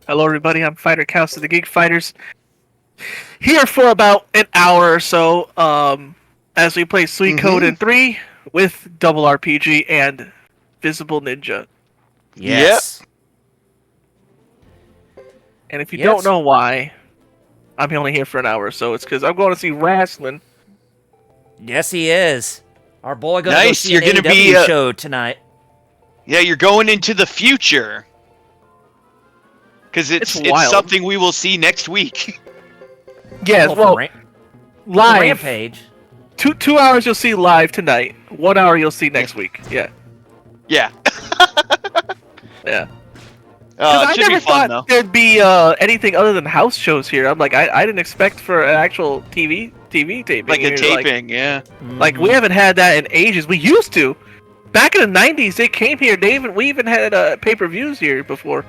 Hello, everybody. I'm Fighter Cows of the Geek Fighters. Here for about an hour or so, as we play Mm-hmm. Suikoden 3 with Double RPG and Visible Ninja. Yep. Yes. And if you don't Yes. know why I'm only here for an hour or so, it's because I'm going to see wrestling. Yes, he is. Our boy gonna go Nice. see an You're gonna AEW be. show tonight. Yeah, you're going into the future because It's it's wild. something we will see next week. Yes, Well, well, for live. Rampage. Two hours you'll see live tonight. 1 hour you'll see next week. Yeah, Yeah. yeah. Because It I should be never fun thought though. there'd be anything other than house shows here. I'm like, I didn't expect for an actual TV taping. Like a here. taping. Yeah. Like we haven't had that in ages. We used to. Back in the '90s, they came here. We even had pay-per-views here before.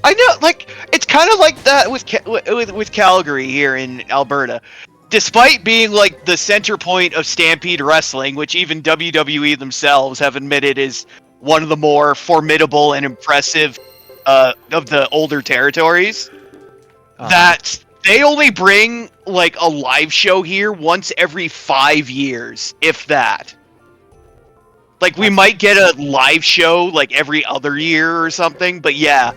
I know. Like it's kind of like that with Calgary here in Alberta. Despite being like the center point of Stampede Wrestling, which even WWE themselves have admitted is one of the more formidable and impressive of the older territories, that they only bring like a live show here once every 5 years, if that. Like we might get a live show like every other year or something, but yeah,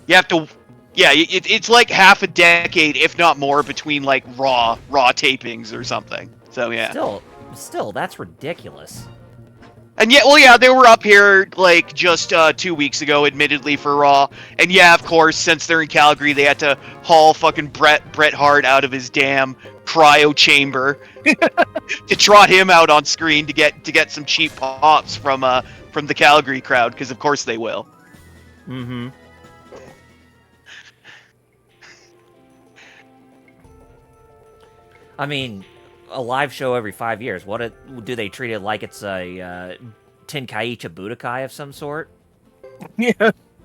you have to. Yeah, it's like half a decade, if not more, between like raw tapings or something. So yeah. Still, that's ridiculous. And yeah, well, yeah, they were up here like just 2 weeks ago, admittedly for Raw. And yeah, of course, since they're in Calgary, they had to haul fucking Bret Hart out of his damn cryo chamber to trot him out on screen to get some cheap pops from the Calgary crowd, because of course they will. Mm-hmm. I mean, a live show every 5 years. Do they treat it like it's a Tenkaichi Budokai of some sort? Yeah.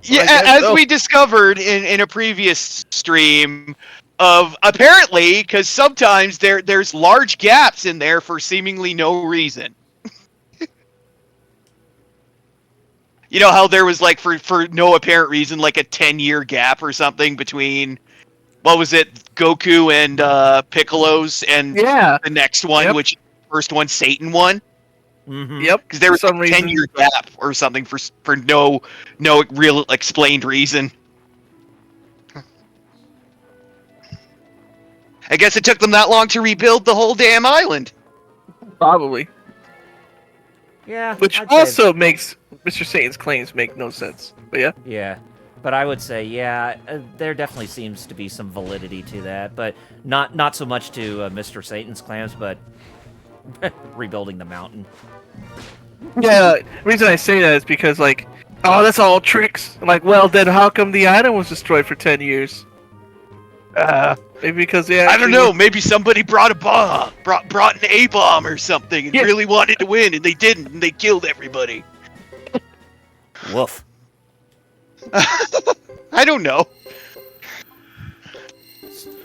Yeah, guess as so. we discovered in a previous stream, of apparently, because sometimes there's large gaps in there for seemingly no reason. You know how there was like for no apparent reason like a 10-year gap or something between, what was it, Goku and Piccolo's and Yeah. the next one, Yep. which first one Satan won, Mm-hmm. Yep. because there For was some like a reason. 10-year gap or something for no real explained reason. I guess it took them that long to rebuild the whole damn island. Probably. Yeah. Which I'd say- also makes Mr. Satan's claims make no sense. But yeah. Yeah. But I would say, yeah, there definitely seems to be some validity to that, but not so much to Mr. Satan's claims, but rebuilding the mountain. Yeah. The reason I say that is because like, oh, that's all tricks. I'm like, well, then how come the island was destroyed for 10 years? Maybe because they I don't actually know. were- Maybe somebody brought a bomb, brought an A bomb or something, and Yeah. really wanted to win, and they didn't, and they killed everybody. Woof. I don't know.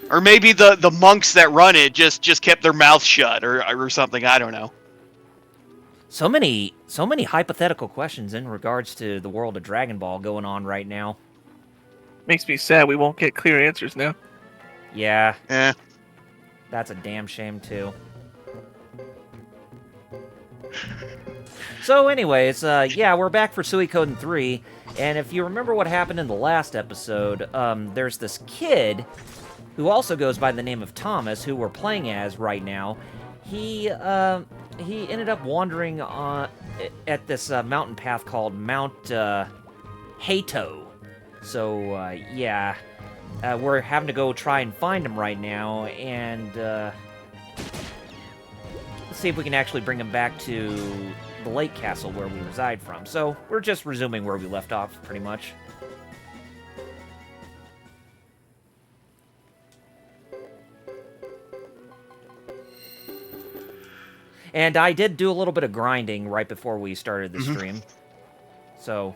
Or maybe the monks that run it just kept their mouth shut or something. I don't know. So many hypothetical questions in regards to the world of Dragon Ball going on right now. Makes me sad we won't get clear answers now. Yeah, Eh. that's a damn shame too. So anyways, yeah, we're back for Suikoden 3, and if you remember what happened in the last episode, there's this kid who also goes by the name of Thomas, who we're playing as right now. He ended up wandering at this mountain path called Mount Hato. So, yeah, we're having to go try and find him right now, and let's see if we can actually bring him back to the lake castle where we reside from. So, we're just resuming where we left off, pretty much. And I did do a little bit of grinding right before we started the stream. So,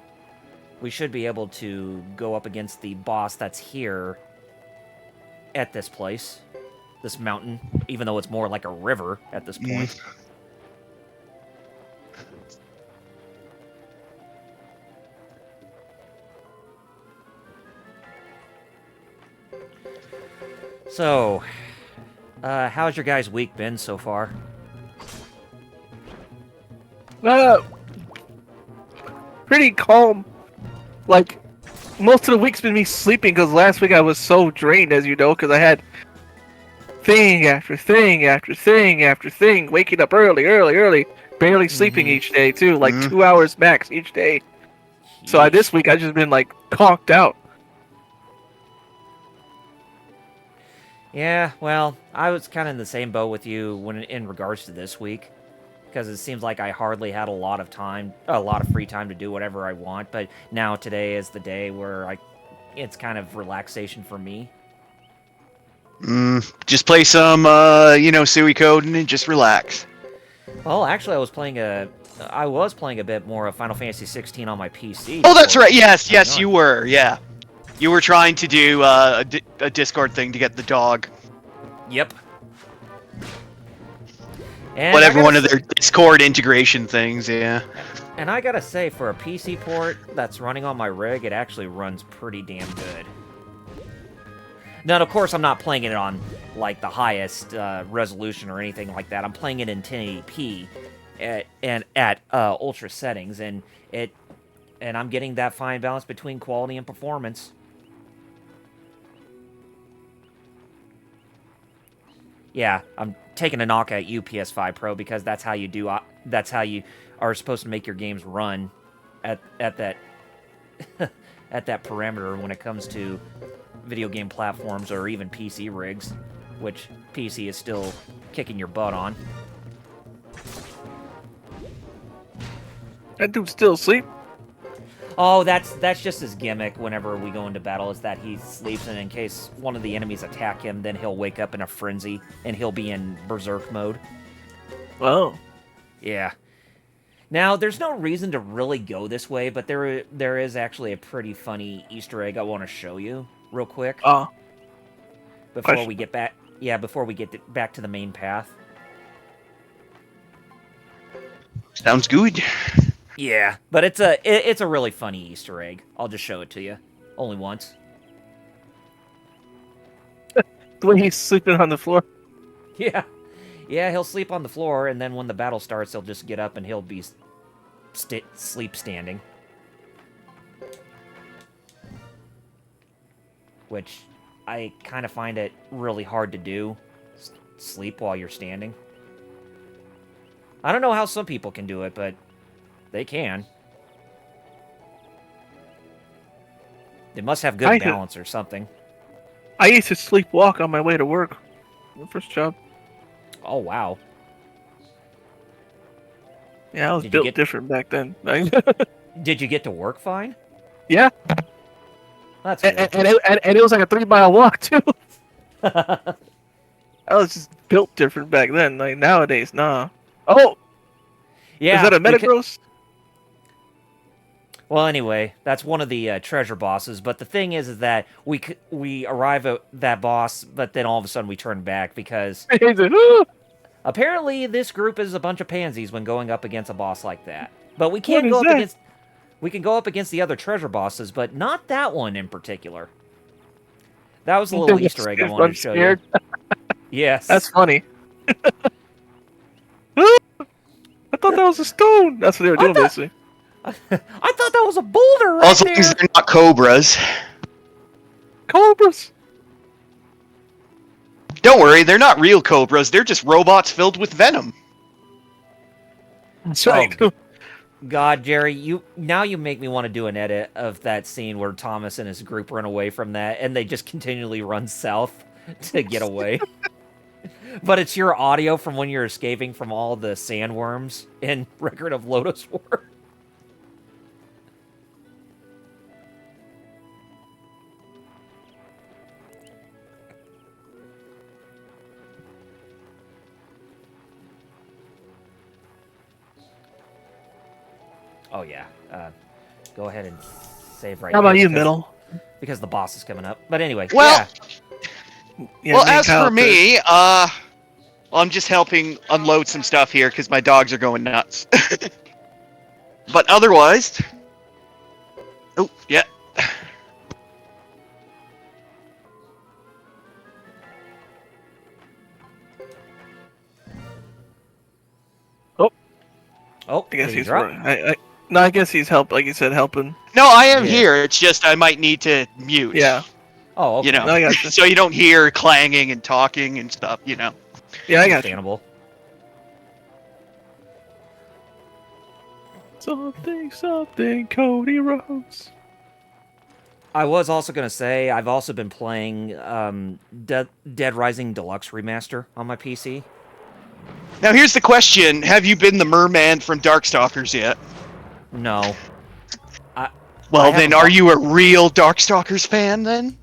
we should be able to go up against the boss that's here at this place, this mountain, even though it's more like a river at this point. So, how's your guys' week been so far? Pretty calm. Like, most of the week's been me sleeping because last week I was so drained, as you know, because I had thing after thing after thing after thing, waking up early, barely sleeping each day too, like 2 hours max each day. So this week I just been like conked out. Yeah, well, I was kind of in the same boat with you when in regards to this week, because it seems like I hardly had a lot of free time to do whatever I want. But now today is the day where it's kind of relaxation for me. Just play some, Suikoden and just relax. Well, actually, I was playing a bit more of Final Fantasy 16 on my PC. Oh, that's right. Yes, you were. Yeah, you were trying to do a Discord thing to get the dog. Yep. And whatever one of their Discord integration things. Yeah. And I gotta say, for a PC port that's running on my rig, it actually runs pretty damn good. Now, of course, I'm not playing it on, like, the highest resolution or anything like that. I'm playing it in 1080p at ultra settings, and I'm getting that fine balance between quality and performance. Yeah, I'm taking a knock at you, PS5 Pro, because that's how you do. That's how you are supposed to make your games run at that at that parameter when it comes to video game platforms or even PC rigs, which PC is still kicking your butt on. That dude's still asleep. Oh, that's just his gimmick whenever we go into battle, is that he sleeps, and in case one of the enemies attack him, then he'll wake up in a frenzy, and he'll be in berserk mode. Oh. Yeah. Now, there's no reason to really go this way, but there is actually a pretty funny Easter egg I want to show you real quick. Before we get back... Yeah, before we get back to the main path. Sounds good. Yeah, but it's a really funny Easter egg. I'll just show it to you. Only once. The way he's sleeping on the floor. Yeah. Yeah, he'll sleep on the floor, and then when the battle starts, he'll just get up and he'll be sleep standing. Which I kind of find it really hard to do. Sleep while you're standing. I don't know how some people can do it, but they can. They must have good balance or something. I used to sleepwalk on my way to work. My first job. Oh, wow. Yeah, I was built different back then. Did you get to work fine? Yeah. That's good. And it was like a 3-mile walk, too. I was just built different back then. Like, nowadays, nah. Oh! Yeah. Is that a Metagross? Well, anyway, that's one of the treasure bosses, but the thing is that we arrive at that boss, but then all of a sudden we turn back because apparently this group is a bunch of pansies when going up against a boss like that. But we can go up against the other treasure bosses, but not that one in particular. That was a little Easter egg I wanted to show you. Yes. That's funny. I thought that was a stone. That's what they were doing, basically. I thought that was a boulder right also, because they're not cobras. Cobras? Don't worry, they're not real cobras. They're just robots filled with venom. That's right. Oh, God, Jerry, you make me want to do an edit of that scene where Thomas and his group run away from that, and they just continually run south to get away. But it's your audio from when you're escaping from all the sandworms in Record of Lodoss War. Oh, yeah. Go ahead and save right now. How about you, Middle? Because the boss is coming up. But anyway, well, yeah. Well, as for me, I'm just helping unload some stuff here because my dogs are going nuts. But otherwise... Oh, yeah. Oh, I guess did he he's drop? no, I guess he's like you said, helping. No, I am Yeah. here. It's just I might need to mute. Yeah. Oh, okay. You know, No, I gotcha. so you don't hear clanging and talking and stuff. You know. Yeah, I got you. Understandable. Something, Cody Rhodes. I was also going to say, I've also been playing Dead Rising Deluxe Remaster on my PC. Now here's the question: have you been the merman from Darkstalkers yet? No. Well, I then, haven't are bought- you a real Darkstalkers fan then?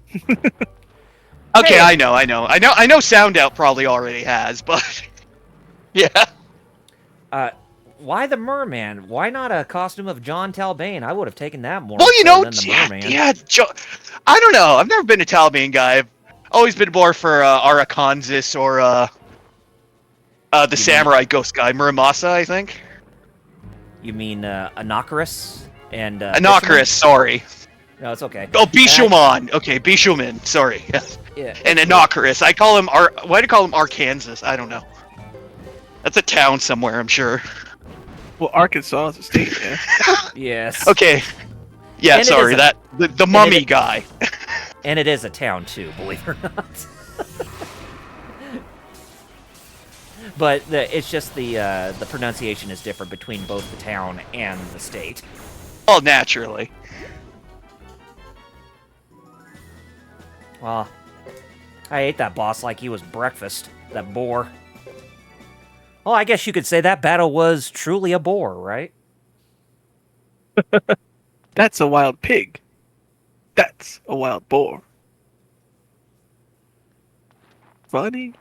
Okay, Hey. I know. Sound Out probably already has, but yeah. Why the merman? Why not a costume of John Talbane? I would have taken that more Well, you so know, than the merman. I don't know. I've never been a Taliban guy. I've always been more for Arakansis or the samurai ghost guy, Muramasa, I think. You mean Inocarus and Inocarus, sorry. Bishamon? No, it's okay. Oh, Bishamon. Okay, Bishamon. Sorry. Yes. Yeah. And Inocarus. I call him why do you call him Arkansas? I don't know. That's a town somewhere, I'm sure. Well, Arkansas is a state, yeah. Yes. Okay. Yeah, And it sorry. is The mummy guy. And it is a town too, believe it or not. But it's just the pronunciation is different between both the town and the state. Oh, naturally. Well, I ate that boss like he was breakfast. That boar. Well, I guess you could say that battle was truly a bore, right? That's a wild pig. That's a wild boar. Funny.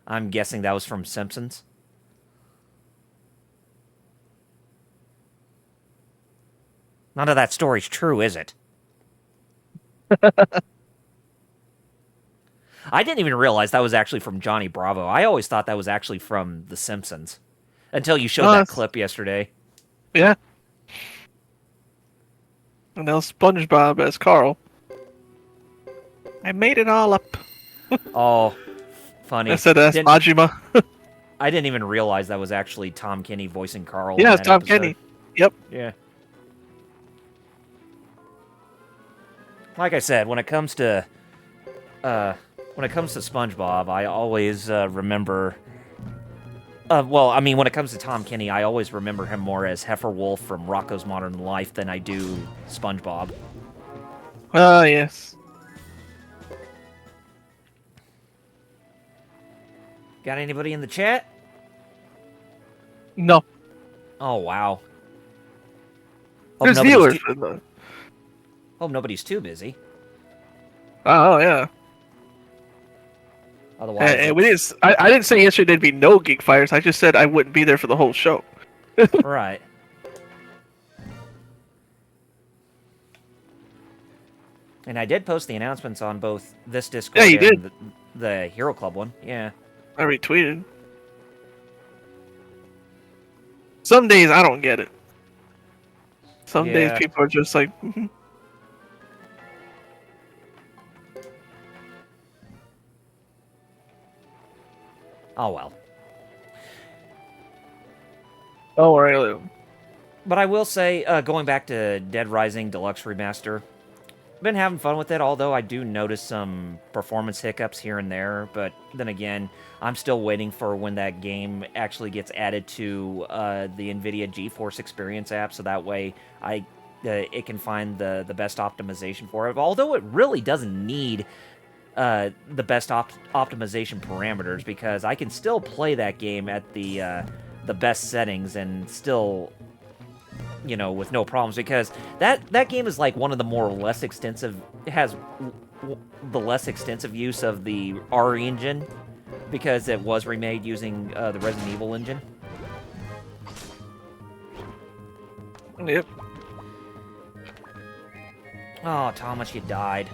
I'm guessing that was from Simpsons. None of that story's true, is it? I didn't even realize that was actually from Johnny Bravo. I always thought that was actually from The Simpsons. Until you showed that that's- clip yesterday. Yeah. And now SpongeBob as Carl. I made it all up. Oh, funny. I said that's Didn't- Majima. I didn't even realize that was actually Tom Kenny voicing Carl. Yeah, in it's that Tom episode. Kenny. Yep. Yeah. Like I said, when it comes to SpongeBob, I always remember. Well, I mean, when it comes to Tom Kenny, I always remember him more as Heifer Wolf from Rocko's Modern Life than I do SpongeBob. Yes. Got anybody in the chat? No. Oh wow. There's nobody's viewers. too- Hope nobody's too busy. Oh, yeah. Otherwise, And we didn't. I didn't say yesterday there'd be no Geek Fires. I just said I wouldn't be there for the whole show. right. And I did post the announcements on both this Discord Yeah, you and did. the Hero Club one. Yeah. I retweeted. Some days I don't get it. Some days Yeah. people are just like, "Mhm." Oh well. Don't worry, Lou. But I will say, going back to Dead Rising Deluxe Remaster, been having fun with it, although I do notice some performance hiccups here and there. But then again, I'm still waiting for when that game actually gets added to the NVIDIA GeForce Experience app, so that way it can find the best optimization for it. Although it really doesn't need the best optimization parameters, because I can still play that game at the best settings and still, with no problems, because that game is like one of the less extensive. It has the less extensive use of the R engine because it was remade using the Resident Evil engine. Yep. Oh, Thomas, you died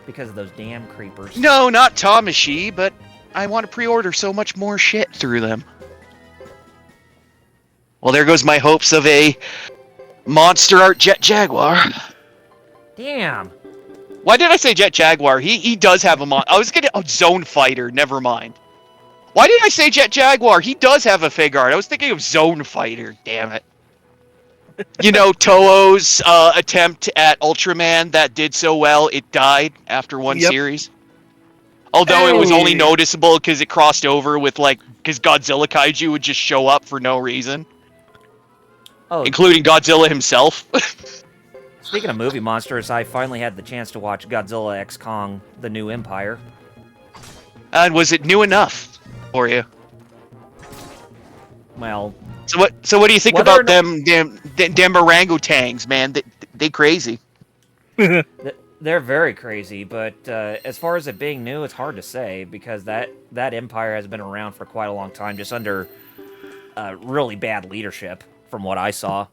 because of those damn creepers. No, not Thomashy, but I want to pre-order so much more shit through them. Well, there goes my hopes of a Monster Art Jet Jaguar. Damn. Why did I say Jet Jaguar? He does have a I was getting a Zone Fighter. Never mind. Why did I say Jet Jaguar? He does have a fig art. I was thinking of Zone Fighter. Damn it. You know, Toho's attempt at Ultraman that did so well, it died after one Yep. series. Although it was only Hey. noticeable because it crossed over with, like, because Godzilla Kaiju would just show up for no reason, Oh, including Godzilla himself. speaking of movie monsters, I finally had the chance to watch Godzilla X Kong: The New Empire. And was it new enough for you? Well, So what do you think Whether or about them orangutans, man? They crazy. they're very crazy, but as far as it being new, it's hard to say because that empire has been around for quite a long time, just under really bad leadership, from what I saw.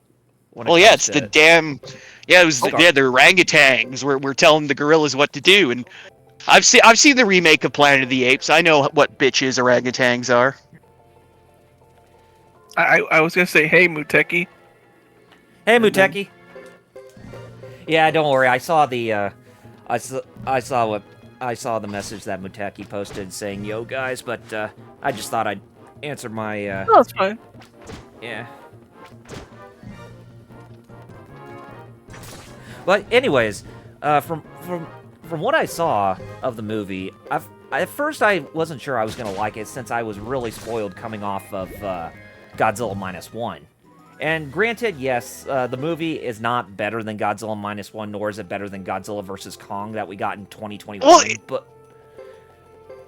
Well, yeah, it's the damn. Yeah, it was Okay. the orangutans. We're telling the gorillas what to do, and I've seen the remake of Planet of the Apes. I know what bitches orangutans are. I was gonna say, hey, Muteki. Hey, Muteki. Yeah, don't worry. I saw the I saw the message that Muteki posted saying, "Yo, guys," but I just thought I'd answer my No, that's fine. yeah. But anyways, from what I saw of the movie, at first I wasn't sure I was gonna like it since I was really spoiled coming off of Godzilla -1. And granted, yes, the movie is not better than Godzilla -1, nor is it better than Godzilla vs. Kong that we got in 2021.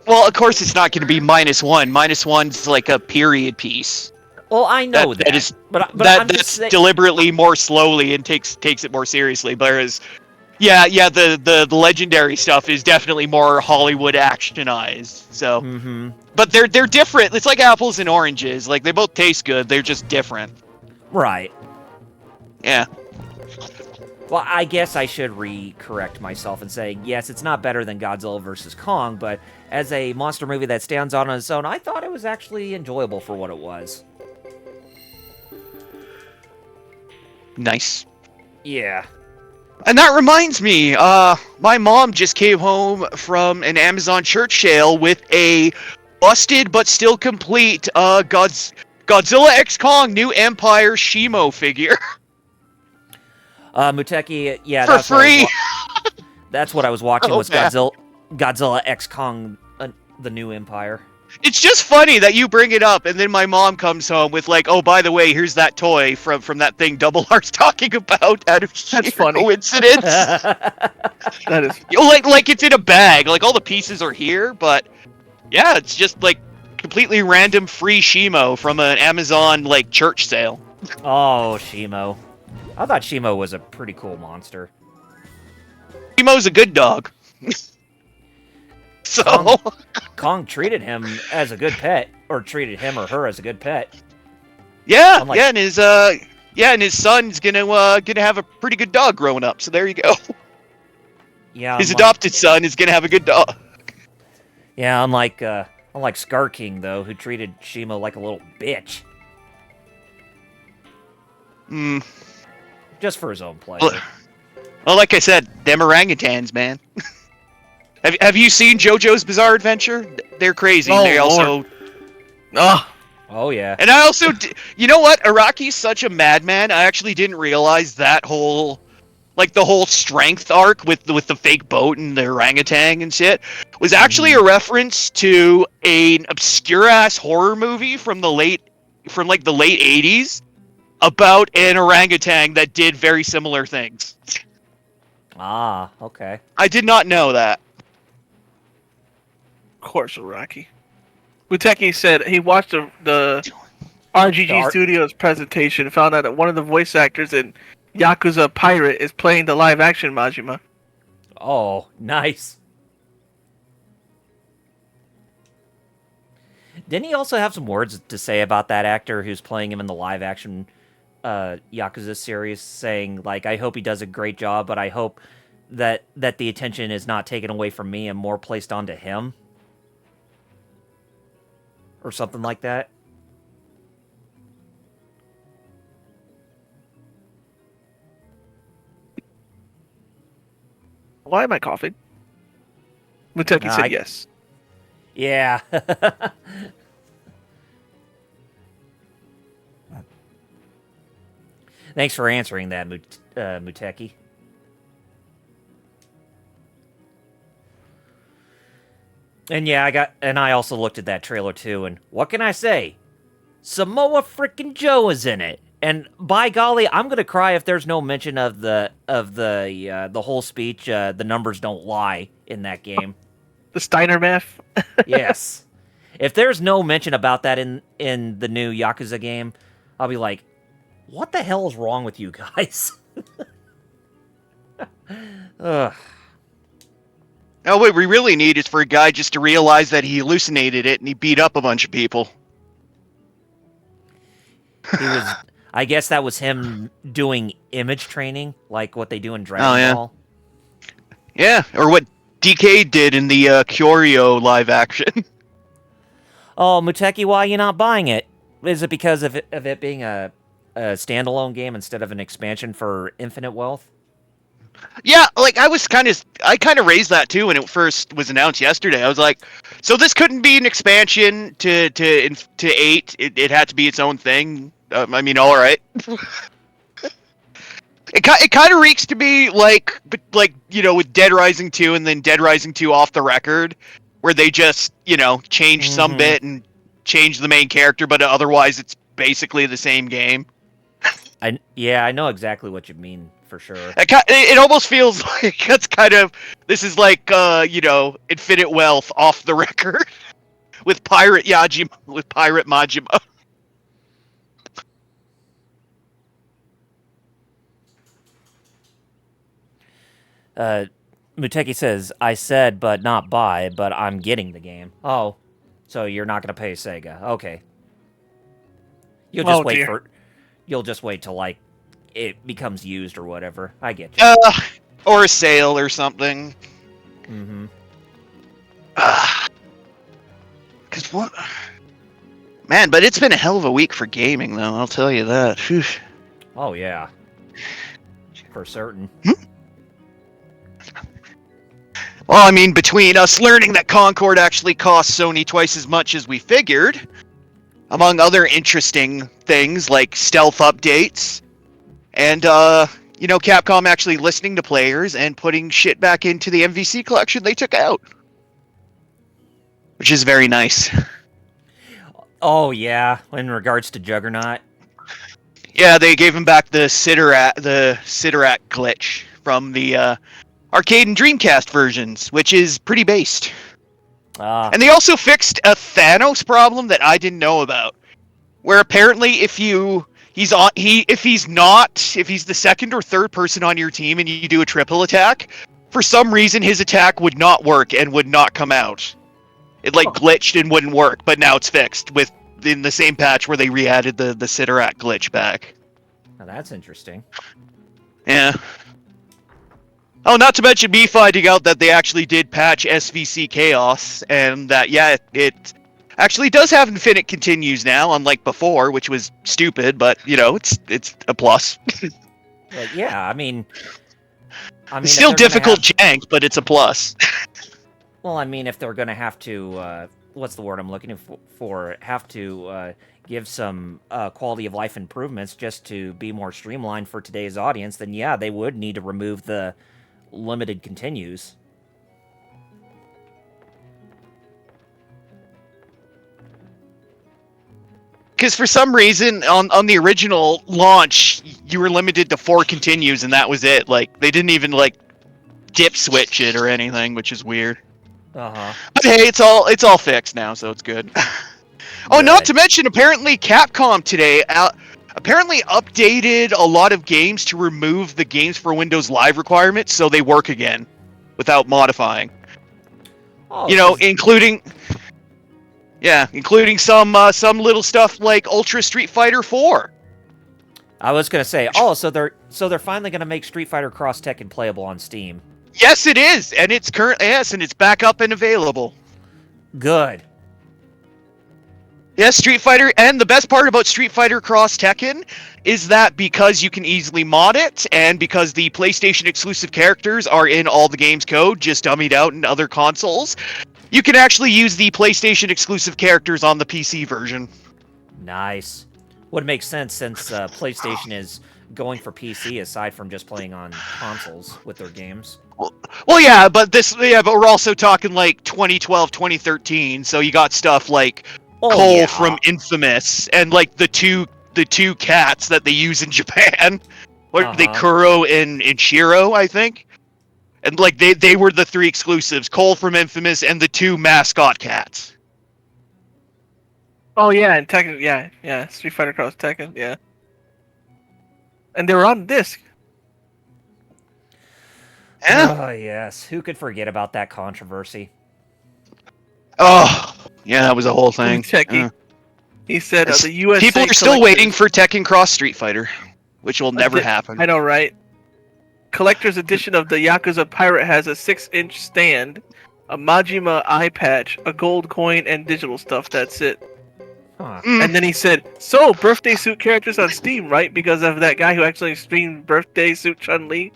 Well, of course it's not going to be -1. -1's like a period piece. Well, I know that, that is but I'm that's just saying, deliberately more slowly and takes it more seriously. Whereas, yeah, the legendary stuff is definitely more Hollywood actionized. So, but they're different. It's like apples and oranges. Like they both taste good. They're just different. right. Yeah. Well, I guess I should correct myself and say, yes, it's not better than Godzilla vs. Kong, but as a monster movie that stands on its own, I thought it was actually enjoyable for what it was. Nice. Yeah. And that reminds me, my mom just came home from an Amazon church sale with a busted but still complete Godzilla X Kong New Empire Shimo figure. Muteki, yeah, For free. That's what I was watching Oh, was man. Godzilla X Kong, the New Empire. It's just funny that you bring it up, and then my mom comes home with like, "Oh, by the way, here's that toy from that thing Double R's talking about." Out of sheer funny. coincidence, That is. like it's in a bag. Like all the pieces are here, but yeah, it's just like completely random free Shimo from an Amazon like church sale. Oh, Shimo. I thought Shimo was a pretty cool monster. Shimo's a good dog. So Kong treated him as a good pet, or treated him or her as a good pet. yeah, Unlike- yeah, and his son's gonna have a pretty good dog growing up. So there you go. Yeah, His adopted son is gonna have a good dog. Yeah, unlike Scar King though, who treated Shimo like a little bitch. Just for his own pleasure. Well, like I said, them orangutans, man. Have you seen JoJo's Bizarre Adventure? They're crazy. Oh, They also, Oh yeah. and I also, you know what? Araki's such a madman. I actually didn't realize that whole, like the whole strength arc with the fake boat and the orangutan and shit was actually a reference to an obscure ass horror movie from the late '80s about an orangutan that did very similar things. Ah, okay. I did not know that. Of course, Rocky. Muteki said he watched the RGG Studios presentation and found out that one of the voice actors in Yakuza Pirate is playing the live-action Majima. Oh, nice. Didn't he also have some words to say about that actor who's playing him in the live-action Yakuza series, saying, like, I hope he does a great job, but I hope that the attention is not taken away from me and more placed onto him? Or something like that. Why am I coughing? Muteki said yes. Yeah. Thanks for answering that, Muteki. And yeah, I also looked at that trailer too, and what can I say? Samoa frickin' Joe is in it. And by golly, I'm gonna cry if there's no mention of the whole speech. The numbers don't lie in that game. The Steiner math. Yes, if there's no mention about that in the new Yakuza game, I'll be like, what the hell is wrong with you guys? Ugh. Now, what we really need is for a guy just to realize that he hallucinated it and he beat up a bunch of people. I guess that was him doing image training, like what they do in Dragon Ball. Yeah, or what DK did in the Kyoryo live action. Oh, Muteki, why are you not buying it? Is it because of it being a standalone game instead of an expansion for Infinite Wealth? Yeah, like I kind of raised that too when it first was announced yesterday. I was like, so this couldn't be an expansion to 8. It had to be its own thing. I mean, all right. It kind of reeks to me like with Dead Rising 2 and then Dead Rising 2 Off the Record, where they just changed some bit and changed the main character, but otherwise it's basically the same game. I know exactly what you mean. For sure. It almost feels like this is like Infinite Wealth Off the Record with Pirate Majima. Muteki says, I said but not buy, but I'm getting the game. Oh, so you're not gonna pay Sega. Okay. You'll just wait till like it becomes used or whatever. I get you. Or a sale or something. Mm-hmm. Cause what? Man, but it's been a hell of a week for gaming, though. I'll tell you that. Whew. Oh yeah, for certain. Well, I mean, between us learning that Concord actually costs Sony twice as much as we figured, among other interesting things like stealth updates. And, Capcom actually listening to players and putting shit back into the MVC collection they took out. Which is very nice. Oh, yeah, in regards to Juggernaut. Yeah, they gave him back the Sidorak glitch from the arcade and Dreamcast versions, which is pretty based. And they also fixed a Thanos problem that I didn't know about. Where apparently if he's the second or third person on your team and you do a triple attack, for some reason his attack would not work and would not come out. It glitched and wouldn't work, but now it's fixed in the same patch where they re-added the Sidorak glitch back. Now that's interesting. Yeah. Oh, not to mention me finding out that they actually did patch SVC Chaos, and that it actually does have infinite continues now, unlike before, which was stupid, but it's a plus. Yeah, I mean it's still difficult jank, but it's a plus. Well, I mean, if they're going to have to, what's the word I'm looking for? Have to give some quality of life improvements just to be more streamlined for today's audience, then yeah, they would need to remove the limited continues. Because for some reason, on the original launch, you were limited to 4 continues, and that was it. Like, they didn't even, dip switch it or anything, which is weird. Uh-huh. But hey, it's all fixed now, so it's good. Oh, not to mention, apparently Capcom today apparently updated a lot of games to remove the Games for Windows Live requirements so they work again without modifying. Oh, including some little stuff like Ultra Street Fighter 4. I was gonna say, so they're finally gonna make Street Fighter Cross Tekken playable on Steam. Yes, it is, and it's and it's back up and available. Good. Yes, Street Fighter, and the best part about Street Fighter Cross Tekken is that because you can easily mod it, and because the PlayStation exclusive characters are in all the game's code, just dummied out in other consoles, you can actually use the PlayStation exclusive characters on the PC version. Nice. Would make sense since PlayStation is going for PC aside from just playing on consoles with their games. Well, yeah, but we're also talking like 2012, 2013. So you got stuff like Oh, Cole yeah. from Infamous, and like the two cats that they use in Japan. What are they, Kuro and Shiro, I think. And like they were the 3 exclusives: Cole from Infamous and the 2 mascot cats. Oh yeah, and Tekken, yeah, Street Fighter Cross Tekken, yeah. And they were on disc. Yeah. Oh, yes. Who could forget about that controversy? Oh, yeah, that was a whole thing. He said the USA people are still waiting for Tekken Cross Street Fighter, which will never happen. I know, right? Collector's edition of the Yakuza Pirate has a 6-inch stand, a Majima eye patch, a gold coin, and digital stuff. That's it. Huh. And then he said, "So, birthday suit characters on Steam, right? Because of that guy who actually streamed birthday suit Chun-Li."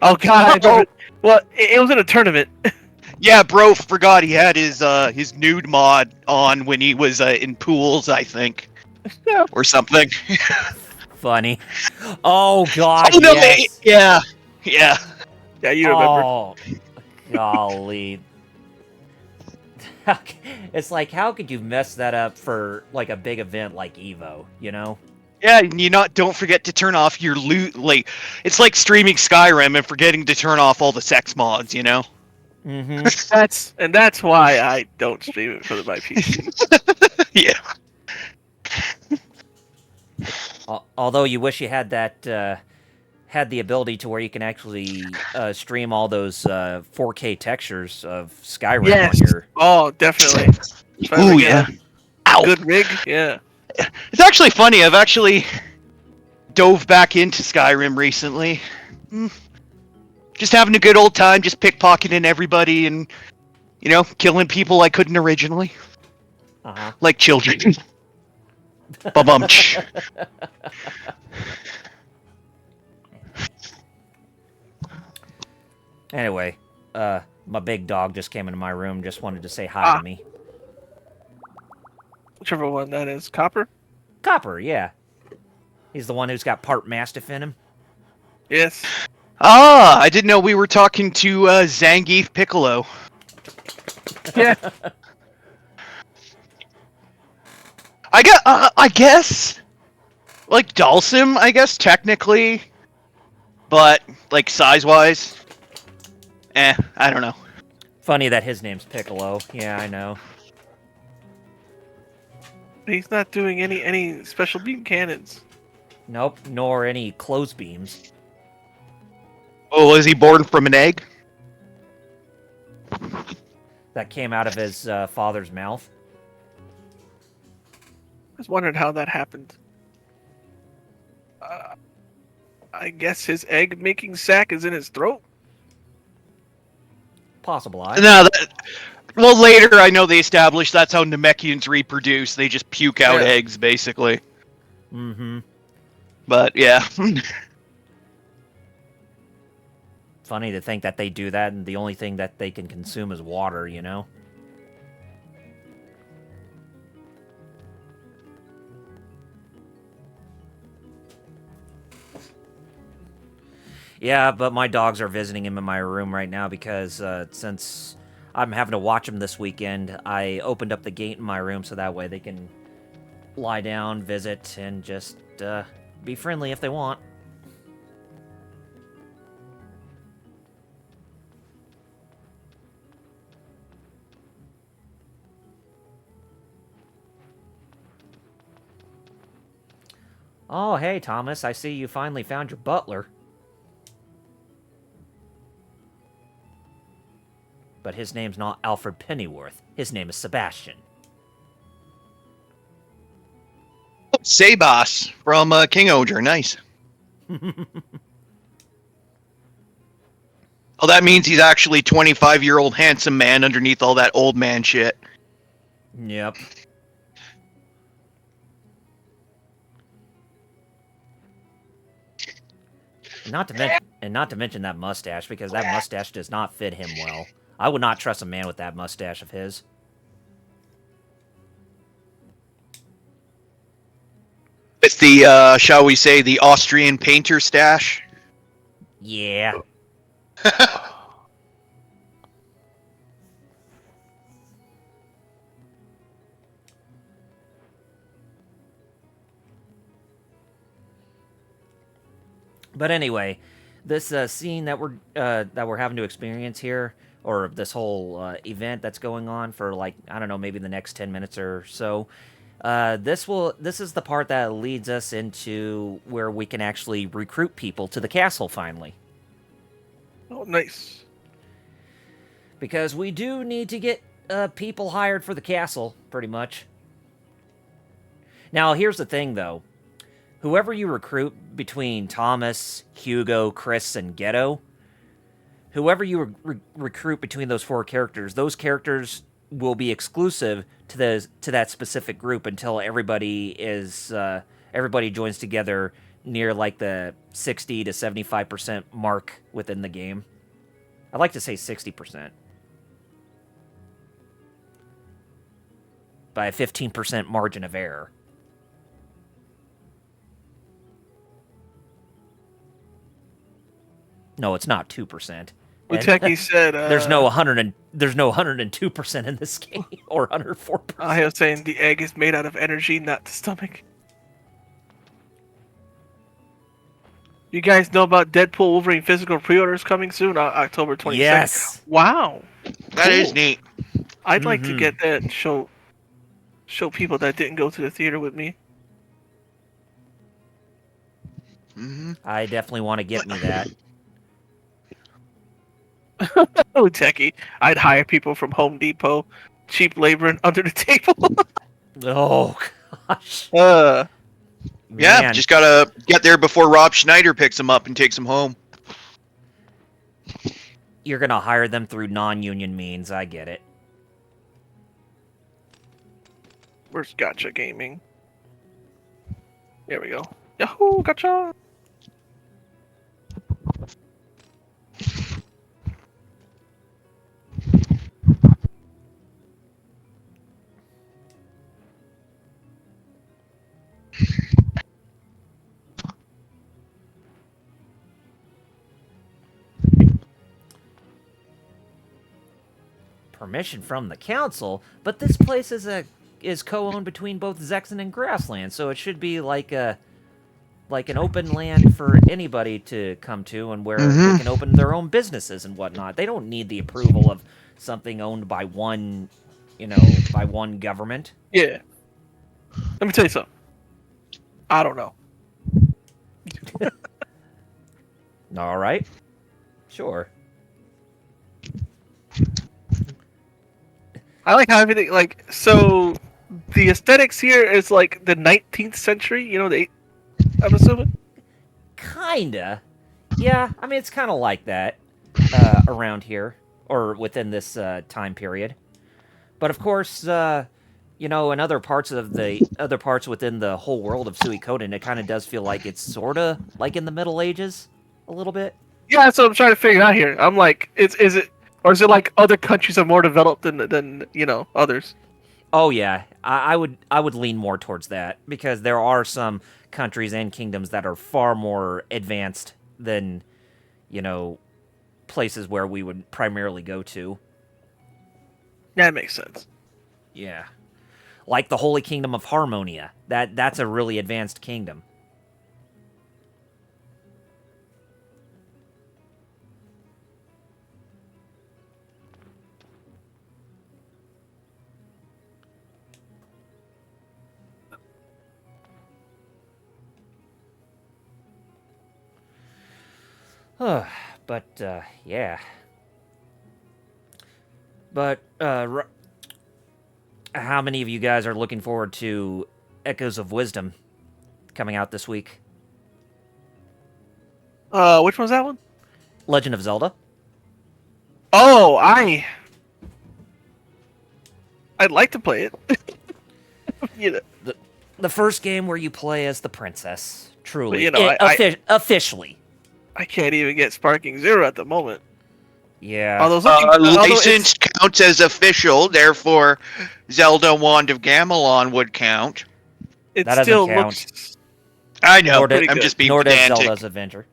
Oh God! Well, it was in a tournament. Yeah, bro, forgot he had his nude mod on when he was in pools, I think, or something. Funny. Oh God! Oh no! Yes. Yeah. Yeah, you remember? Oh, golly. It's like, how could you mess that up for like a big event like Evo? You know? Yeah, and don't forget to turn off your loot. Like, it's like streaming Skyrim and forgetting to turn off all the sex mods. You know? Mm-hmm. That's why I don't stream it for my PC. Yeah. Although you wish you had that, had the ability to where you can actually stream all those 4K textures of Skyrim on your. Oh, definitely. Ooh, yeah. Ow. Good rig, yeah. It's actually funny. I've actually dove back into Skyrim recently. Just having a good old time, just pickpocketing everybody and, killing people I couldn't originally. Like children. Ba-bumch. Anyway, my big dog just came into my room, just wanted to say hi to me. Whichever one that is. Copper? Copper, yeah. He's the one who's got part Mastiff in him. Yes. Ah, I didn't know we were talking to Zangief Piccolo. Yeah. I guess, like Dalsim, I guess, technically, but, like, size-wise, I don't know. Funny that his name's Piccolo. Yeah, I know. He's not doing any special beam cannons. Nope, nor any clothes beams. Oh, was he born from an egg? That came out of his father's mouth. I was wondering how that happened. I guess his egg-making sac is in his throat? Possible. No, well, later I know they established that's how Namekians reproduce. They just puke out eggs, basically. Mm-hmm. But, yeah. Funny to think that they do that and the only thing that they can consume is water, you know? Yeah, but my dogs are visiting him in my room right now because since I'm having to watch him this weekend, I opened up the gate in my room so that way they can lie down, visit, and just be friendly if they want. Oh, hey, Thomas, I see you finally found your butler. But his name's not Alfred Pennyworth. His name is Sebastian. Sabas from King Oger. Nice. Oh, that means he's actually 25-year-old handsome man underneath all that old man shit. Yep. Not to mention that mustache, because that mustache does not fit him well. I would not trust a man with that mustache of his. the, shall we say, the Austrian painter stash. Yeah. But anyway, this scene that we're having to experience here, or this whole event that's going on for like, I don't know, maybe the next 10 minutes or so. This is the part that leads us into where we can actually recruit people to the castle finally. Oh, nice. Because we do need to get people hired for the castle, pretty much. Now, here's the thing, though. Whoever you recruit between Thomas, Hugo, Chris, and Ghetto, whoever you recruit between those four characters, those characters will be exclusive to that specific group until everybody joins together near like the 60 to 75% mark within the game. I'd like to say 60%. By a 15% margin of error. No, it's not 2%. Uteki said there's no 102% in this game, or 104%. I was saying the egg is made out of energy, not the stomach. You guys know about Deadpool Wolverine physical pre-orders coming soon, October 22nd? Yes. Wow. That is neat. I'd like to get that and show people that didn't go to the theater with me. I definitely want to get me that. Oh, techie. I'd hire people from Home Depot, cheap labor and under the table. Oh, gosh. Yeah, Man. just gotta get there before Rob Schneider picks them up and takes them home. You're going to hire them through non-union means, I get it. Where's Gotcha Gaming? There we go. Yahoo, gotcha! Permission from the council, but this place is co-owned between both Zexen and Grassland, so it should be like an open land for anybody to come to, and where they can open their own businesses and whatnot. They don't need the approval of something owned by one government. Yeah. Let me tell you something. I don't know. All right. Sure. I like how everything, so the aesthetics here is like the 19th century, I'm assuming? Kinda. Yeah, I mean, it's kind of like that around here, or within this time period. But of course, in other parts within the whole world of Suikoden, it kind of does feel like it's sort of like in the Middle Ages, a little bit. Yeah, that's what I'm trying to figure out here. I'm like, is it, or is it like other countries are more developed than others? Oh yeah, I would lean more towards that, because there are some countries and kingdoms that are far more advanced than, places where we would primarily go to. That makes sense. Yeah. Like the Holy Kingdom of Harmonia. That's a really advanced kingdom. But, yeah. But, how many of you guys are looking forward to Echoes of Wisdom coming out this week? Which one's that one? Legend of Zelda. Oh, I'd like to play it. The first game where you play as the princess. Truly. But, officially. I can't even get Sparking Zero at the moment. Yeah. Licensed counts as official, therefore Zelda Wand of Gamelon would count. It That still doesn't count. looks I know. Nor did, I'm just being nor did pedantic. Zelda's Adventure.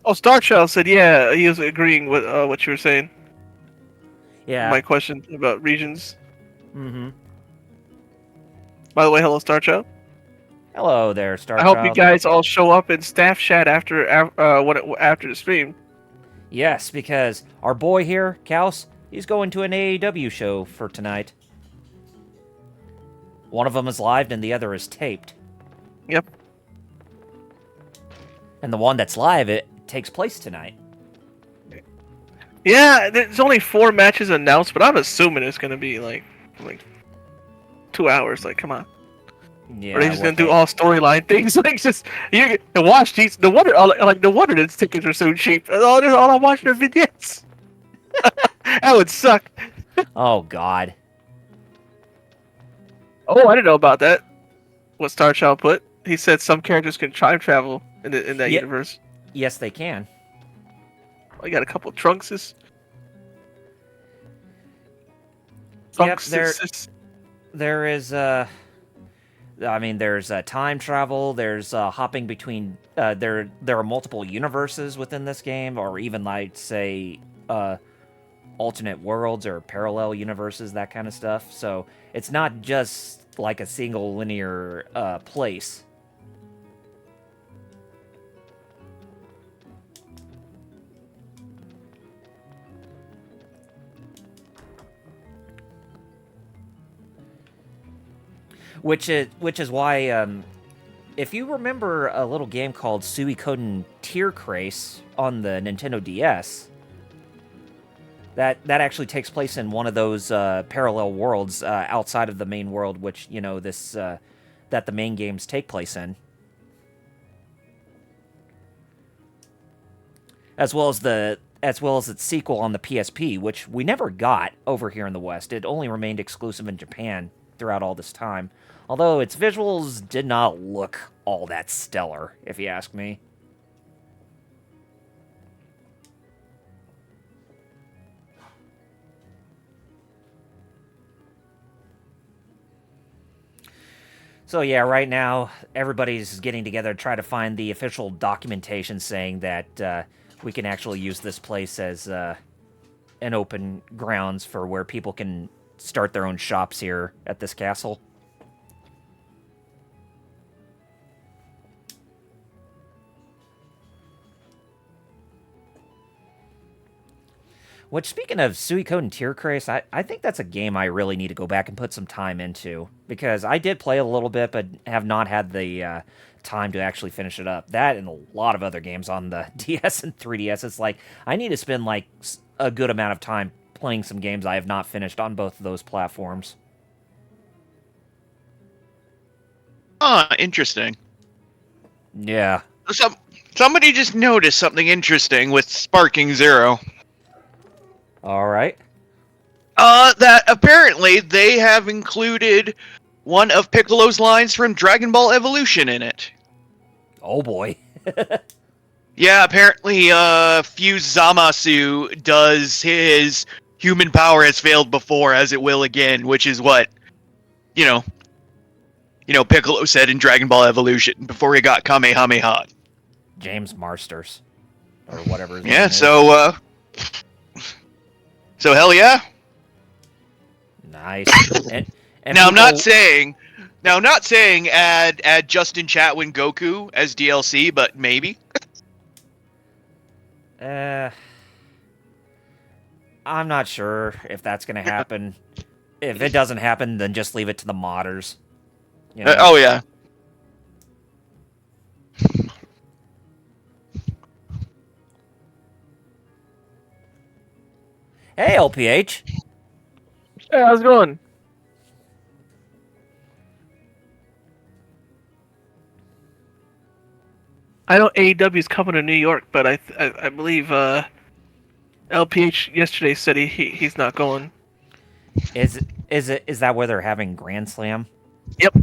Oh, Star Child said, yeah, he was agreeing with what you were saying. Yeah. My question about regions. Mm-hmm. By the way, hello, Star Child. Hello there, Star I hope you Child. guys all show up in staff chat after after the stream. Yes, because our boy here, Kaus, he's going to an AEW show for tonight. One of them is live and the other is taped. Yep. And the one that's live, it takes place tonight. Yeah, there's only 4 matches announced, but I'm assuming it's gonna be like 2 hours. Like, come on. Yeah, Or they just what gonna do all storyline things. Like, just you can watch these. No wonder, no wonder its tickets are so cheap. All I watch are vignettes. That would suck. Oh, God. Oh, I didn't know about that. What Star Child put? He said some characters can time travel in that Yeah. universe. Yes, they can. I got a couple Trunkses. Yep, Trunkses. there is, I mean, there's time travel, there's hopping between, there are multiple universes within this game, or even, like, say, alternate worlds or parallel universes, that kind of stuff. So it's not just like a single linear place. Which is why, if you remember a little game called Suikoden Tier Crace on the Nintendo DS, that actually takes place in one of those parallel worlds outside of the main world, which, you know, this that the main games take place in, as well as its sequel on the PSP, which we never got over here in the West. It only remained exclusive in Japan throughout all this time. Although its visuals did not look all that stellar, if you ask me. So yeah, right now, everybody's getting together to try to find the official documentation saying that we can actually use this place as an open grounds for where people can start their own shops here at this castle. Which, speaking of Suikoden Tier Crace, I think that's a game I really need to go back and put some time into. Because I did play a little bit, but have not had the time to actually finish it up. That and a lot of other games on the DS and 3DS. It's like, I need to spend like a good amount of time playing some games I have not finished on both of those platforms. Interesting. Yeah. Somebody just noticed something interesting with Sparking Zero. All right. That apparently they have included one of Piccolo's lines from Dragon Ball Evolution in it. Oh boy. Yeah, apparently, Fuse Zamasu does his human power has failed before, as it will again, which is what, you know, Piccolo said in Dragon Ball Evolution before he got Kamehameha. James Marsters. Or whatever his name Yeah, is. so hell yeah. Nice. And Now, I'm not people- saying add Justin Chatwin Goku as DLC, but maybe. I'm not sure if that's going to happen. If it doesn't happen, then just leave it to the modders. You know? Oh yeah. Hey, LPH. Hey, how's it going? I know AEW's coming to New York, but I believe LPH yesterday said he's not going. Is that where they're having Grand Slam? Yep.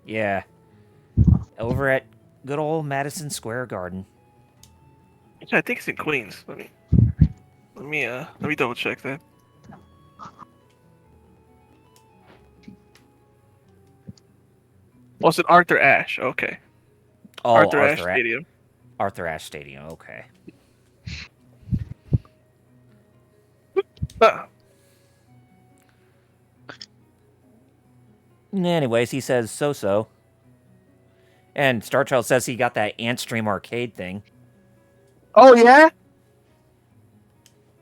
Yeah. Over at good old Madison Square Garden. I think it's in Queens. Let me double check that. Oh, it's an Arthur Ashe. Okay. Oh, Arthur Ashe Stadium. Arthur Ashe Stadium. Okay. Uh, Anyways, he says so. And Starchild says he got that Antstream arcade thing. oh yeah.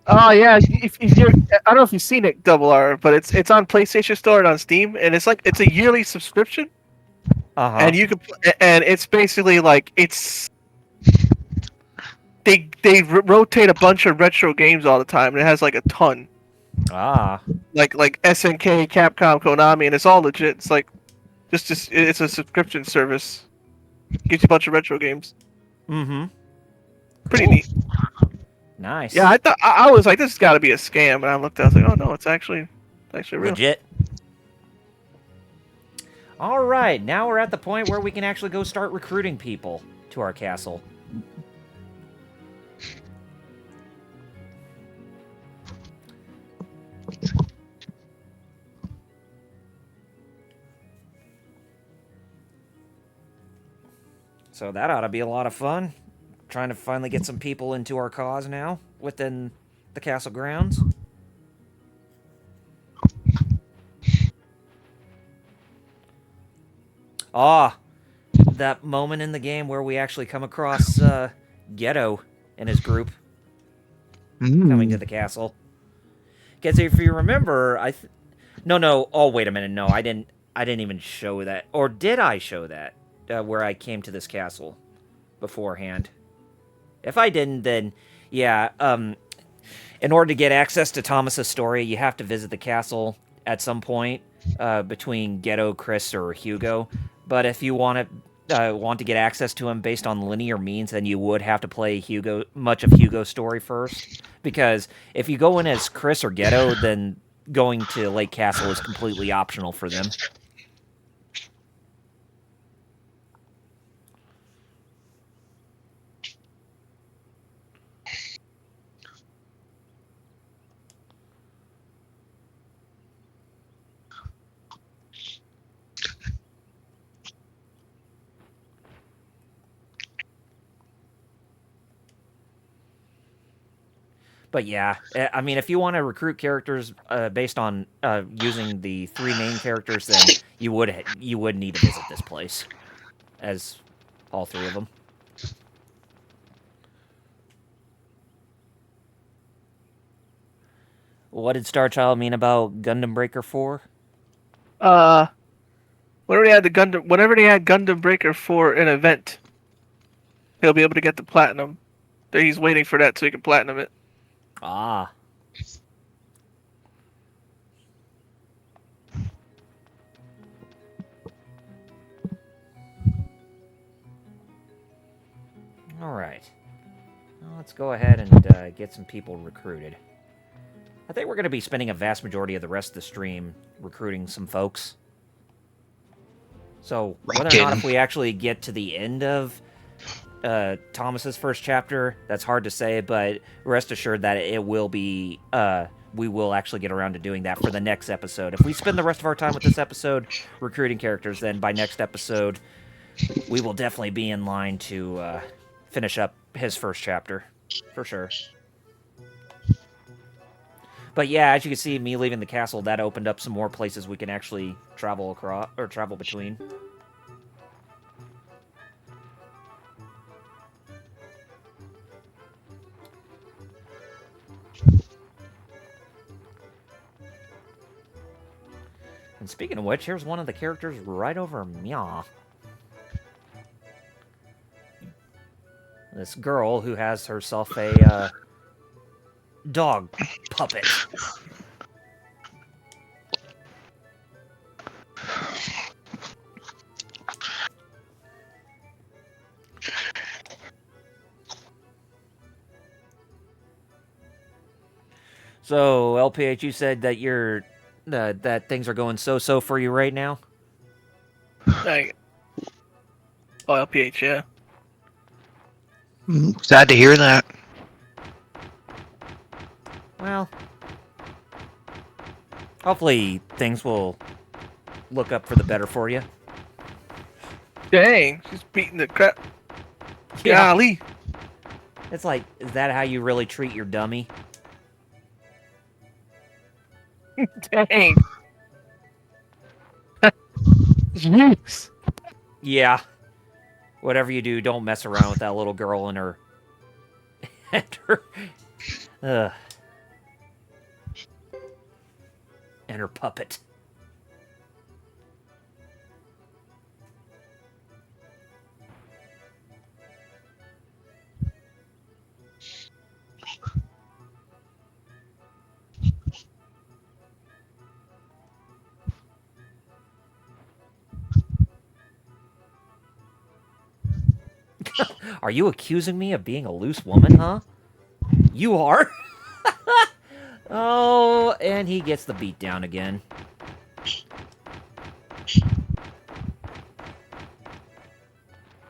Oh yeah. If you're, I don't know if you've seen it, Double R, but it's on PlayStation Store and on Steam, and it's a yearly subscription, Uh-huh. and you can, and it's basically like they rotate a bunch of retro games all the time, and it has like a ton, Ah. like SNK, Capcom, Konami, and it's all legit. It's like just it's a subscription service. Gives you a bunch of retro games. Mm-hmm. Pretty Cool. neat. Nice. Yeah, I thought I was like, this has got to be a scam, and I looked. I was like, oh no, it's actually real. Legit. All right, now we're at the point where we can actually go start recruiting people to our castle. So that ought to be a lot of fun. Trying to finally get some people into our cause now within the castle grounds. Ah, that moment in the game where we actually come across Ghetto and his group coming to the castle. Because if you remember, no. Oh, wait a minute. No, I didn't even show that. Or did I show that where I came to this castle beforehand? If I didn't, then yeah. In order to get access to Thomas's story, you have to visit the castle at some point between Ghetto, Chris, or Hugo. But if you want to get access to him based on linear means, then you would have to play much of Hugo's story first. Because if you go in as Chris or Ghetto, then going to Lake Castle is completely optional for them. But yeah, I mean, if you want to recruit characters based on using the 3 main characters, then you would need to visit this place, as all 3 of them. What did Starchild mean about Gundam Breaker 4? Whenever they had Gundam Breaker for an event, he'll be able to get the platinum. He's waiting for that so he can platinum it. Ah. All right. Well, let's go ahead and get some people recruited. I think we're going to be spending a vast majority of the rest of the stream recruiting some folks. So, whether or not if we actually get to the end of Thomas's first chapter, that's hard to say, but rest assured that it will be, we will actually get around to doing that for the next episode. If we spend the rest of our time with this episode recruiting characters, then by next episode, we will definitely be in line to finish up his first chapter, for sure. But yeah, as you can see, me leaving the castle, that opened up some more places we can actually travel across, or travel between. And speaking of which, here's one of the characters right over Mia. This girl who has herself a dog puppet. So, LPH, you said that that things are going so for you right now? Like, oh, LPH, yeah. Sad to hear that. Well, hopefully things will look up for the better for you. Dang, she's beating the crap. Yeah. Golly. It's like, is that how you really treat your dummy? Dang. Jeez. Yeah. Whatever you do, don't mess around with that little girl and her... and her... and her puppet. Are you accusing me of being a loose woman, huh? You are? Oh, and he gets the beat down again.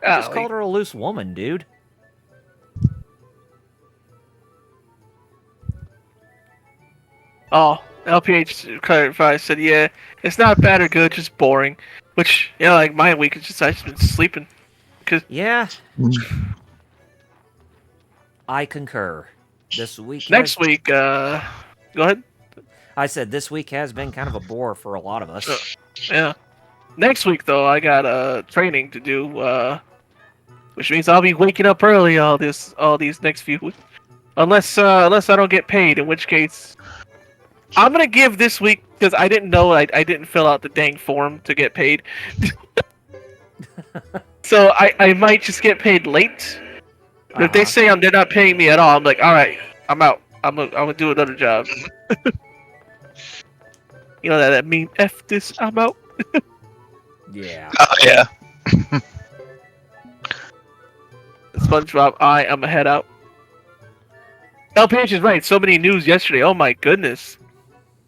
I just called her a loose woman, dude. Oh, LPH clarified, said, yeah, it's not bad or good, just boring. Which, you know, like my week is just, I've just been sleeping. Yeah. I concur. This week... Next week, go ahead. I said this week has been kind of a bore for a lot of us. Yeah. Next week, though, I got training to do, which means I'll be waking up early all these next few weeks. Unless I don't get paid, in which case... I'm gonna give this week, because I didn't know I didn't fill out the dang form to get paid. So I might just get paid late. But if they say they're not paying me at all, I'm like, alright, I'm out. I'm gonna do another job. You know that meme, F this, I'm out. Yeah. Oh yeah. SpongeBob, I am a head out. LPH is right, so many news yesterday, oh my goodness.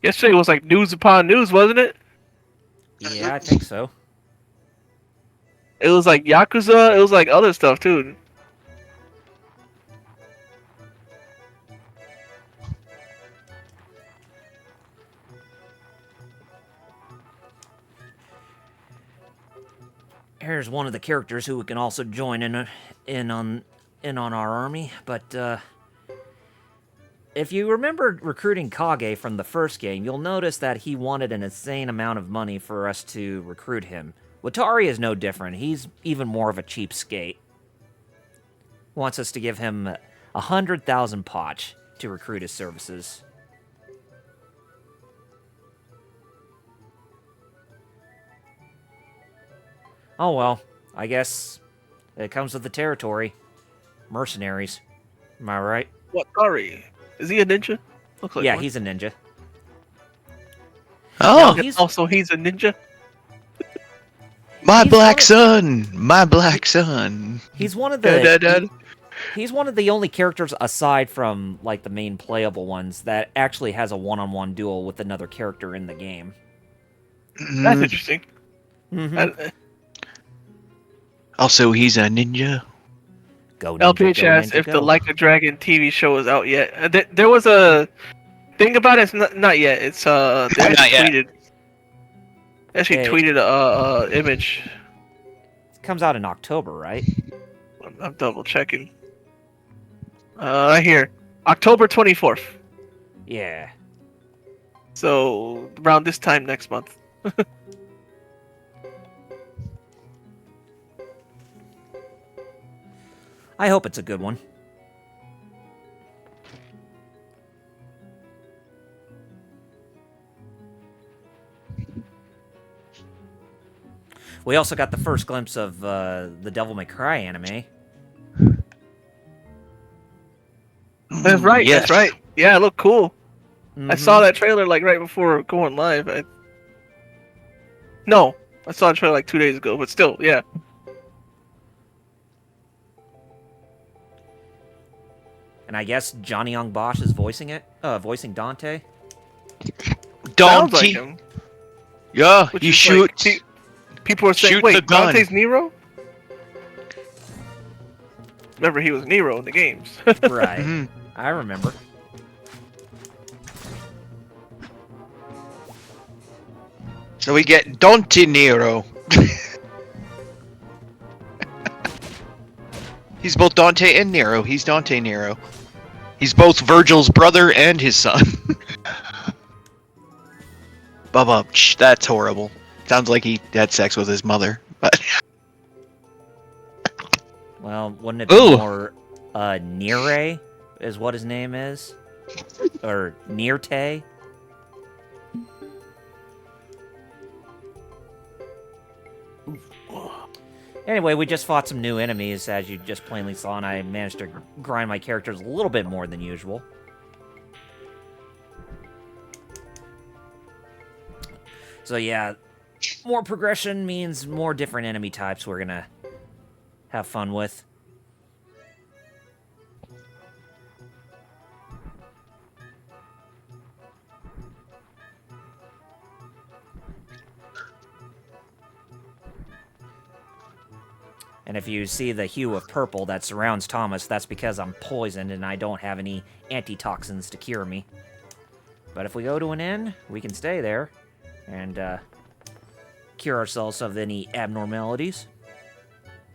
Yesterday was like news upon news, wasn't it? Yeah, I think so. It was like Yakuza, it was like other stuff too. Here's one of the characters who can also join in on our army, but if you remember recruiting Kage from the first game, you'll notice that he wanted an insane amount of money for us to recruit him. Watari is no different. He's even more of a cheapskate. Wants us to give him 100,000 potch to recruit his services. Oh well, I guess it comes with the territory. Mercenaries. Am I right? What, sorry? Is he a ninja? Looks like Yeah, one. he's a ninja. Oh, he's- Also, he's a ninja. my he's black one of- son, my black son. He's one of Da, da, da. the he's one of the only characters aside from like the main playable ones that actually has a one-on-one duel with another character in the game. That's Mm, interesting. Mhm. Also, he's a ninja. Go ninja, LPH go asked ninja, if go. the Like a Dragon TV show is out yet. There was a thing about it. It's not yet. It's they Not actually yet. tweeted. They actually Hey. tweeted a image. It comes out in October, right? I'm double checking. Right here, October 24th. Yeah. So around this time next month. I hope it's a good one. We also got the first glimpse of the Devil May Cry anime. That's right. Yes. That's right. Yeah, it looked cool. I Mhm. saw that trailer like right before going live. No, I saw the trailer like 2 days ago, but still, yeah. And I guess Johnny Young Bosch is voicing it, voicing Dante. Sounds like Dante. him. Yeah, Which you is shoot. like, people are saying, shoot the wait, gun." Dante's Nero? Remember, he was Nero in the games. Right. Mhm. I remember. So we get Dante Nero. He's both Dante and Nero. He's Dante Nero. He's both Virgil's brother and his son. Bubba, that's horrible. Sounds like he had sex with his mother. But Well, wouldn't it be Ooh. more Nire is what his name is? Or Nirte? Anyway, we just fought some new enemies, as you just plainly saw, and I managed to grind my characters a little bit more than usual. So yeah, more progression means more different enemy types we're gonna have fun with. And if you see the hue of purple that surrounds Thomas, that's because I'm poisoned and I don't have any antitoxins to cure me. But if we go to an inn, we can stay there and cure ourselves of any abnormalities.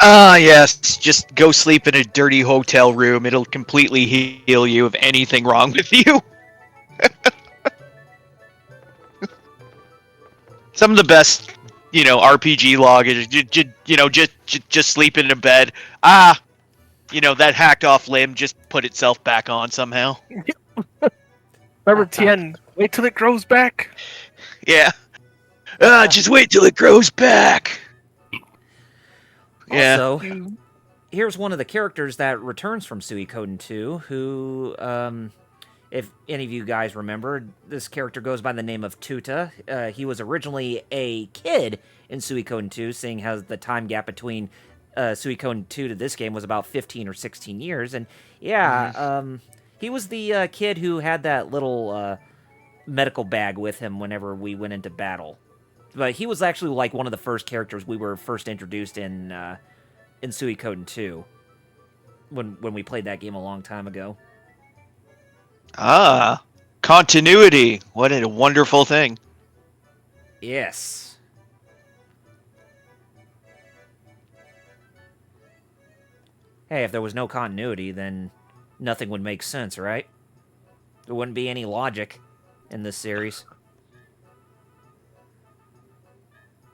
Yes. Just go sleep in a dirty hotel room. It'll completely heal you of anything wrong with you. Some of the best, RPG log is just sleeping in a bed. That hacked off limb just put itself back on somehow. Remember, Tien, wait till it grows back. Yeah. Just wait till it grows back. Yeah. Also, here's one of the characters that returns from Suikoden 2, who, if any of you guys remember, this character goes by the name of Tuta. He was originally a kid in Suikoden 2, seeing how the time gap between Suikoden 2 to this game was about 15 or 16 years. And yeah, he was the kid who had that little medical bag with him whenever we went into battle. But he was actually like one of the first characters we were first introduced in Suikoden 2 when we played that game a long time ago. Continuity. What a wonderful thing. Yes. Hey, if there was no continuity, then nothing would make sense, right? There wouldn't be any logic in this series.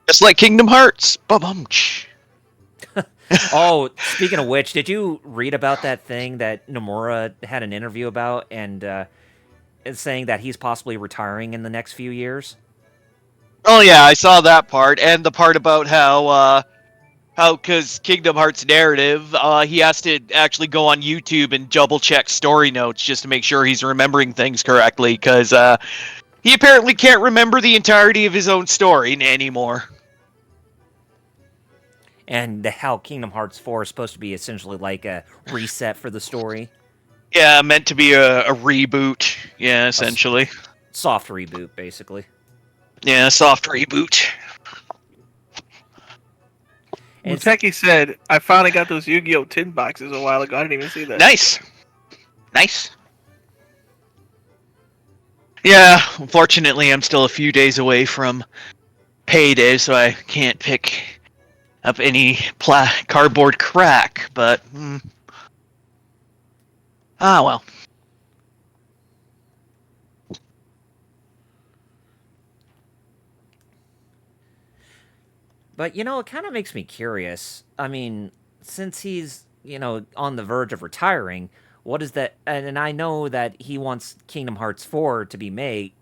Just like Kingdom Hearts. Ba-bum-ch. Oh, speaking of which, did you read about that thing that Nomura had an interview about and is saying that he's possibly retiring in the next few years? Oh yeah, I saw that part, and the part about how because Kingdom Hearts narrative, he has to actually go on YouTube and double check story notes just to make sure he's remembering things correctly, because he apparently can't remember the entirety of his own story anymore. And how Kingdom Hearts 4 is supposed to be essentially like a reset for the story. Yeah, meant to be a reboot. Yeah, essentially. Soft reboot, basically. Yeah, soft reboot. And Techie said, I finally got those Yu-Gi-Oh! Tin boxes a while ago. I didn't even see that. Nice. Yeah, unfortunately, I'm still a few days away from payday, so I can't pick up any cardboard crack, but well. But, it kind of makes me curious. I mean, since he's, on the verge of retiring, what is that? And I know that he wants Kingdom Hearts 4 to be made.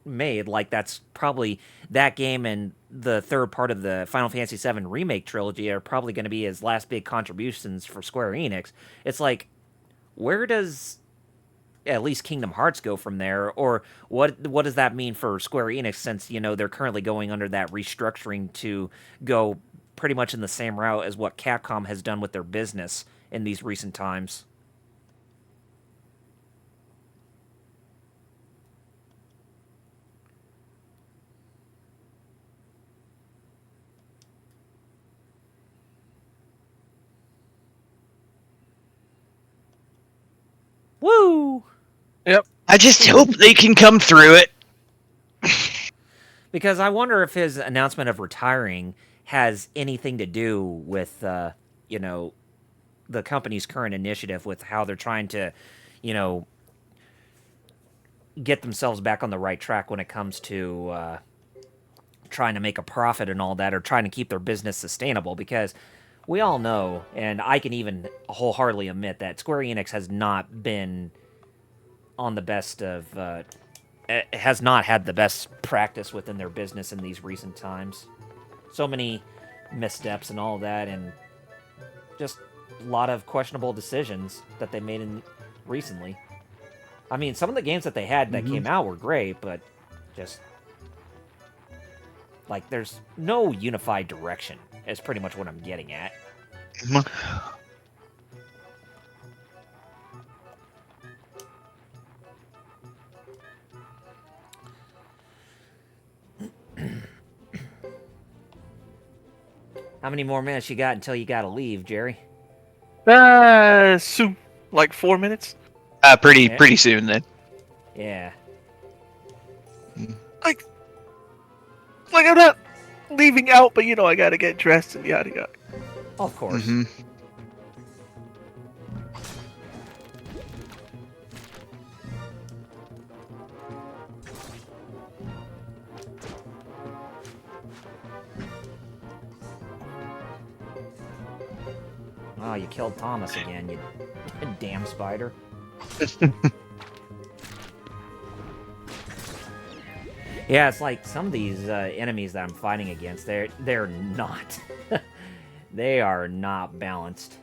Like, that's probably that game and the third part of the Final Fantasy VII Remake trilogy are probably going to be his last big contributions for Square Enix. It's like, where does at least Kingdom Hearts go from there? Or what does that mean for Square Enix, since, they're currently going under that restructuring to go pretty much in the same route as what Capcom has done with their business in these recent times? Woo! Yep. I just hope they can come through it. Because I wonder if his announcement of retiring has anything to do with, the company's current initiative with how they're trying to, you know, get themselves back on the right track when it comes to trying to make a profit and all that, or trying to keep their business sustainable. Because we all know, and I can even wholeheartedly admit, that Square Enix has not been on the best of, has not had the best practice within their business in these recent times. So many missteps and all that, and just a lot of questionable decisions that they made recently. I mean, some of the games that they had that came out were great, but just like there's no unified direction is pretty much what I'm getting at. How many more minutes you got until you gotta leave, Jerry? Soon. Like 4 minutes. Pretty soon then. Yeah. Like I'm not leaving out, but I gotta get dressed and yada yada. Of course. Mm-hmm. Oh, you killed Thomas again, you damn spider. Yeah, it's like some of these enemies that I'm fighting against, they're not. They are not balanced.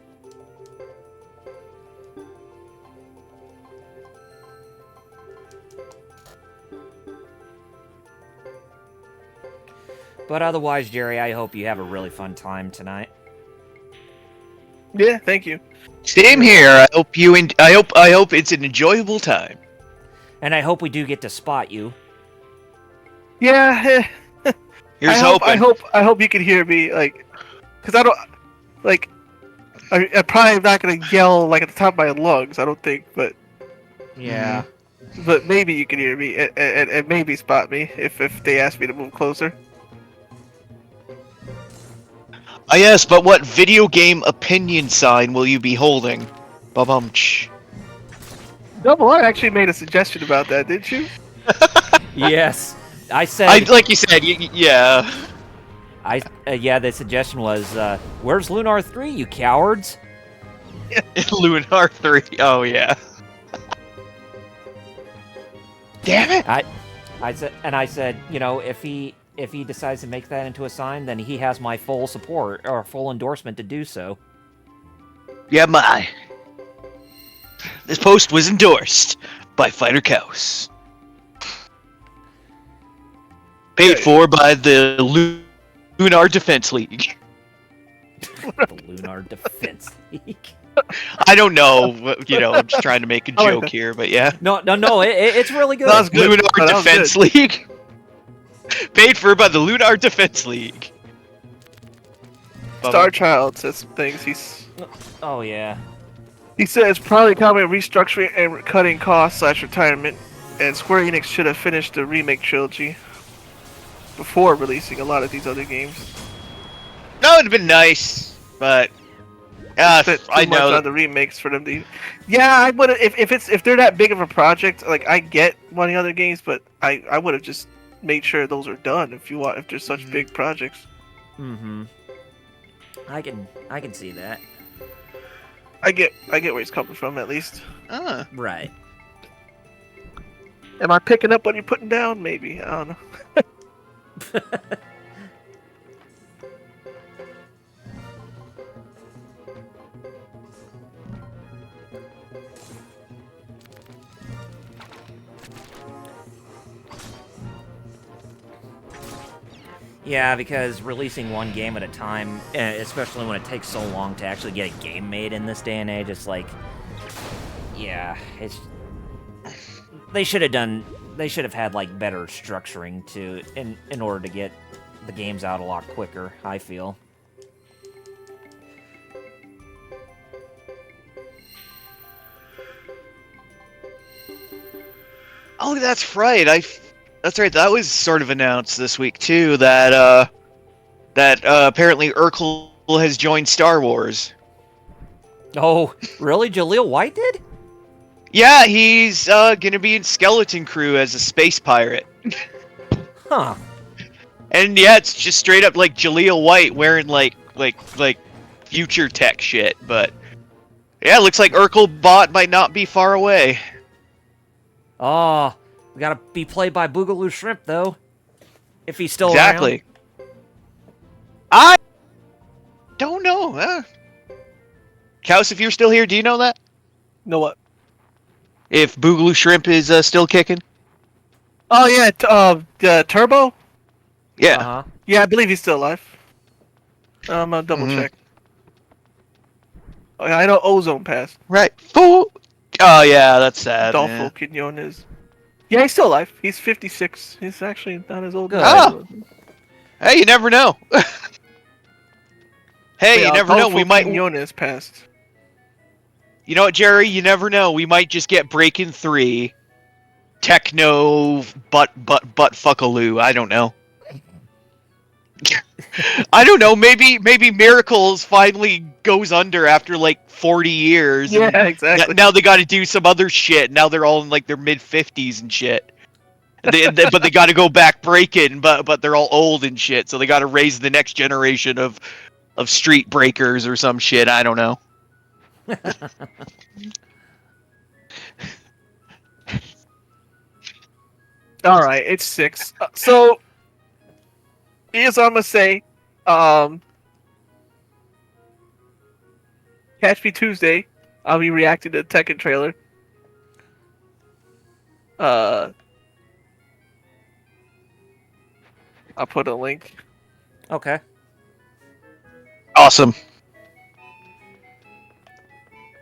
But otherwise, Jerry, I hope you have a really fun time tonight. Yeah, thank you. Same here. I hope I hope it's an enjoyable time. And I hope we do get to spot you. Yeah. Here's hoping. I hope you can hear me, because I don't, I probably am not gonna yell at the top of my lungs. I don't think, but Yeah. but maybe you can hear me and maybe spot me if they ask me to move closer. Yes, but what video game opinion sign will you be holding? Ba-bum-ch. Double R actually made a suggestion about that, didn't you? Yes. I said... like you said, yeah. Yeah, the suggestion was, where's Lunar 3, you cowards? Lunar 3, oh yeah. Damn it! I said, if he decides to make that into a sign, then he has my full support, or full endorsement to do so. Yeah, this post was endorsed by Fighter Cows. Paid for by the Lunar Defense League. The Lunar Defense League. I don't know, I'm just trying to make a joke here, but yeah. No, it's really good. That was good. Lunar That was Defense good. League. Paid for by the Lunar Defense League. Star Child says some things. Oh, yeah. He says probably comment restructuring and cutting costs / retirement, and Square Enix should have finished the remake trilogy before releasing a lot of these other games. No, it'd have been nice, but Spent too I much know on the remakes for them to. Yeah, I would have if they're that big of a project. I get one of the other games, but I would have just made sure those are done if they're such big projects. Mm-hmm. I can see that. I get where he's coming from at least. Right. Am I picking up what you're putting down? Maybe, I don't know. Yeah, because releasing one game at a time, especially when it takes so long to actually get a game made in this day and age, it's like, yeah, they should have had better structuring in order to get the games out a lot quicker, I feel. Oh, that's right. That's right. That was sort of announced this week too. That apparently Urkel has joined Star Wars. Oh, really? Jaleel White did? Yeah, he's gonna be in Skeleton Crew as a space pirate. Huh. And yeah, it's just straight up like Jaleel White wearing like future tech shit. But yeah, it looks like Urkel Bot might not be far away. Oh, we gotta be played by Boogaloo Shrimp, though. If he's still Exactly. around. I don't know. Kaus, if you're still here, do you know that? Know what? If Boogaloo Shrimp is still kicking? Oh yeah, Turbo. Yeah. Uh-huh. Yeah, I believe he's still alive. I'll double check. Oh, yeah, I know Ozone passed. Right. Oh yeah, that's sad. Dolfo Yeah. Quinones. Yeah, he's still alive. He's 56. He's actually not as old Good. as I was. Hey, you never know. Hey, you never know. We might. Quinones passed. You know what, Jerry? You never know. We might just get Breaking 3, Techno, butt fuckaloo. I don't know. I don't know. Maybe Miracles finally goes under after like 40 years. Yeah, and exactly. Now they got to do some other shit. Now they're all in like their mid-50s and shit. But they got to go back breaking. But they're all old and shit. So they got to raise the next generation of street breakers or some shit. I don't know. All right, it's 6. So here's what I'm gonna say. Catch me Tuesday. I'll be reacting to the Tekken trailer. I'll put a link. Okay. Awesome.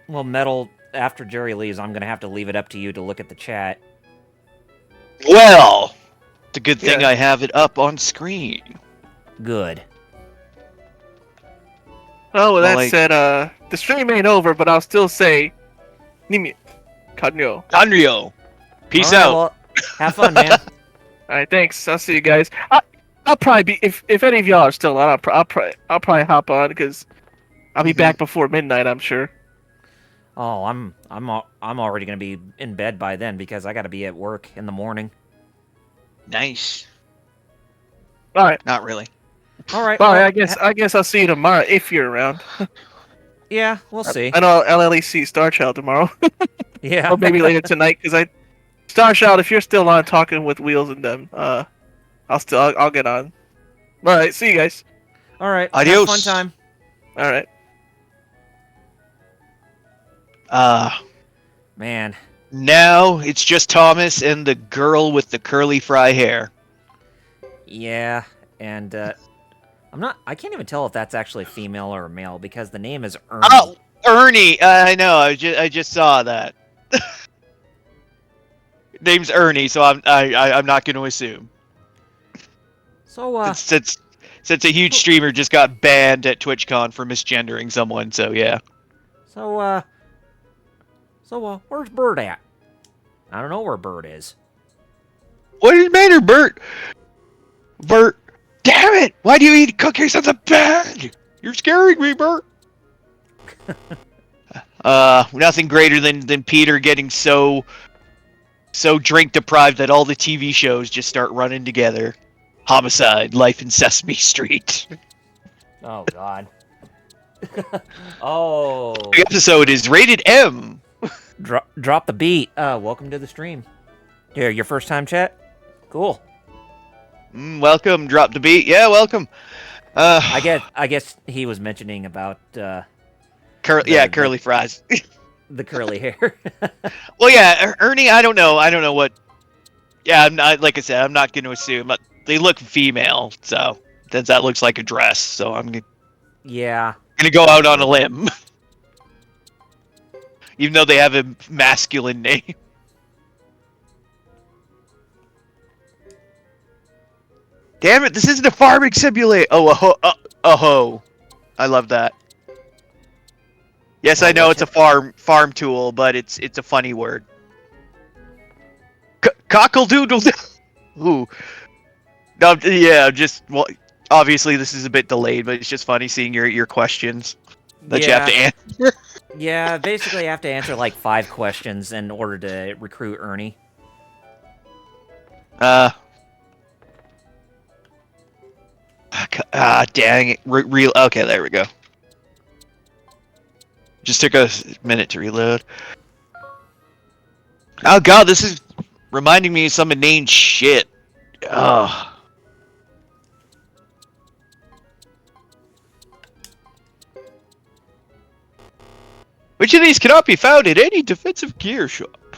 Well, Metal, after Jerry leaves, I'm gonna have to leave it up to you to look at the chat. Well, it's a good thing Yeah. I have it up on screen. Good. Oh, with that like- said, the stream ain't over, but I'll still say, Nimi, Kanyo. Sanrio, peace All right, out. well, have fun, man. All right, thanks. I'll see you guys. I'll probably be if any of y'all are still on. I'll probably hop on because I'll be back before midnight. I'm sure. Oh, I'm already gonna be in bed by then because I gotta be at work in the morning. Nice. All right. Not really. All right. Well, well, I guess I'll see you tomorrow if you're around. Yeah, we'll see. I know LLEC Star Child tomorrow, Yeah. or maybe later tonight. Because Star Child, if you're still on talking with Wheels and them, I'll get on. All right. See you guys. All right. Adios. Have fun time. All right. Man. Now it's just Thomas and the girl with the curly fry hair. Yeah, and I can't even tell if that's actually female or male because the name is Ernie. Oh, Ernie. I know. I just saw that. Name's Ernie, so I'm not going to assume. So Since a huge streamer just got banned at TwitchCon for misgendering someone, so yeah. So where's Bird at? I don't know where Bird is. What do you matter, Bert? Bert, damn it! Why do you eat cookies in the bed? You're scaring me, Bert. Nothing greater than Peter getting so drink deprived that all the TV shows just start running together. Homicide, Life in Sesame Street. Oh God. Oh. The episode is rated M. Drop the beat. Welcome to the stream. Here, your first time chat? Cool. Welcome, drop the beat. Yeah, welcome. I guess he was mentioning about curly fries. the curly hair. Well, yeah, Ernie. I don't know what. Yeah, I'm not. Like I said, I'm not going to assume. They look female, so that looks like a dress. So I'm Yeah. gonna go out on a limb, even though they have a masculine name. Damn it! This isn't a farming simulator. Oh, a hoe. I love that. Yes, I know it's a farm tool, but it's a funny word. Cockle-doodle. Ooh. No, yeah, well, obviously this is a bit delayed, but it's just funny seeing your questions that you have to answer. Yeah, basically I have to answer like 5 questions in order to recruit Ernie. Dang it. Real. Okay, there we go. Just took a minute to reload. Oh god, this is reminding me of some inane shit. Ugh. Which of these cannot be found in any defensive gear shop?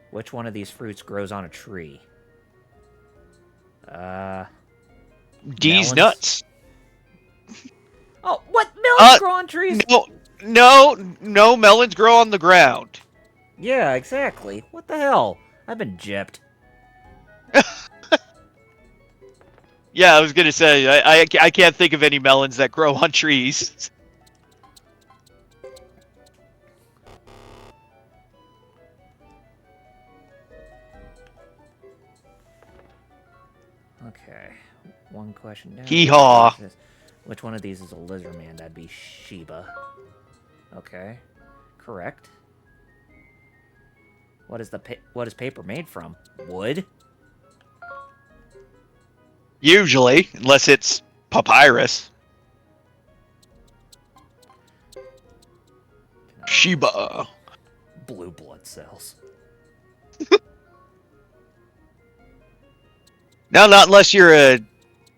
Which one of these fruits grows on a tree? D's Melons? nuts. Oh, what? Melons grow on trees? No melons grow on the ground. Yeah, exactly. What the hell? I've been gypped. Yeah, I was gonna say, I can't think of any melons that grow on trees. Okay, one question down. Hee-haw. Which one of these is a lizard man? That'd be Sheba. Okay, correct. What is paper made from? Wood? Usually, unless it's papyrus. Sheba. Blue blood cells. No, not unless you're a...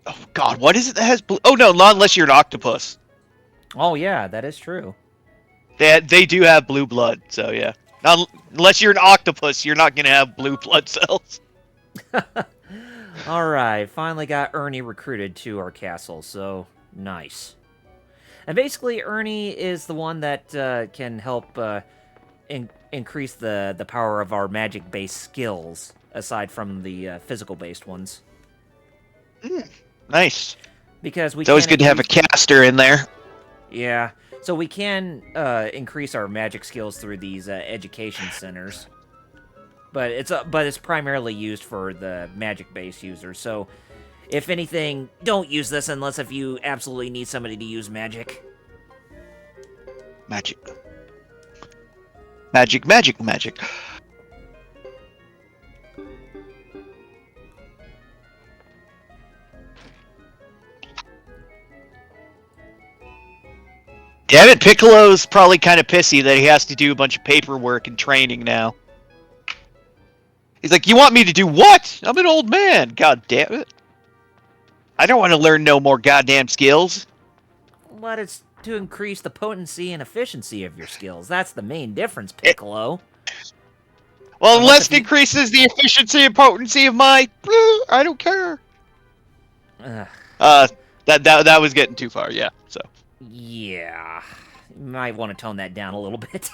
Oh, God, what is it that has blue... Oh, no, not unless you're an octopus. Oh, yeah, that is true. They do have blue blood, so yeah. Not, unless you're an octopus, you're not going to have blue blood cells. Alright, finally got Ernie recruited to our castle, so nice. And basically, Ernie is the one that can help increase the power of our magic-based skills, aside from the physical-based ones. Nice. Because we It's always good to have a caster in there. Yeah, so we can increase our magic skills through these education centers. But it's primarily used for the magic-based users, so if anything, don't use this unless if you absolutely need somebody to use magic. Magic. Magic, magic, magic. Damn it, Piccolo's probably kind of pissy that he has to do a bunch of paperwork and training now. He's like, you want me to do what? I'm an old man. God damn it. I don't want to learn no more goddamn skills. But it's to increase the potency and efficiency of your skills. That's the main difference, Piccolo. Well, unless it increases the efficiency and potency of my... I don't care. That was getting too far, yeah, so... Yeah. You might want to tone that down a little bit.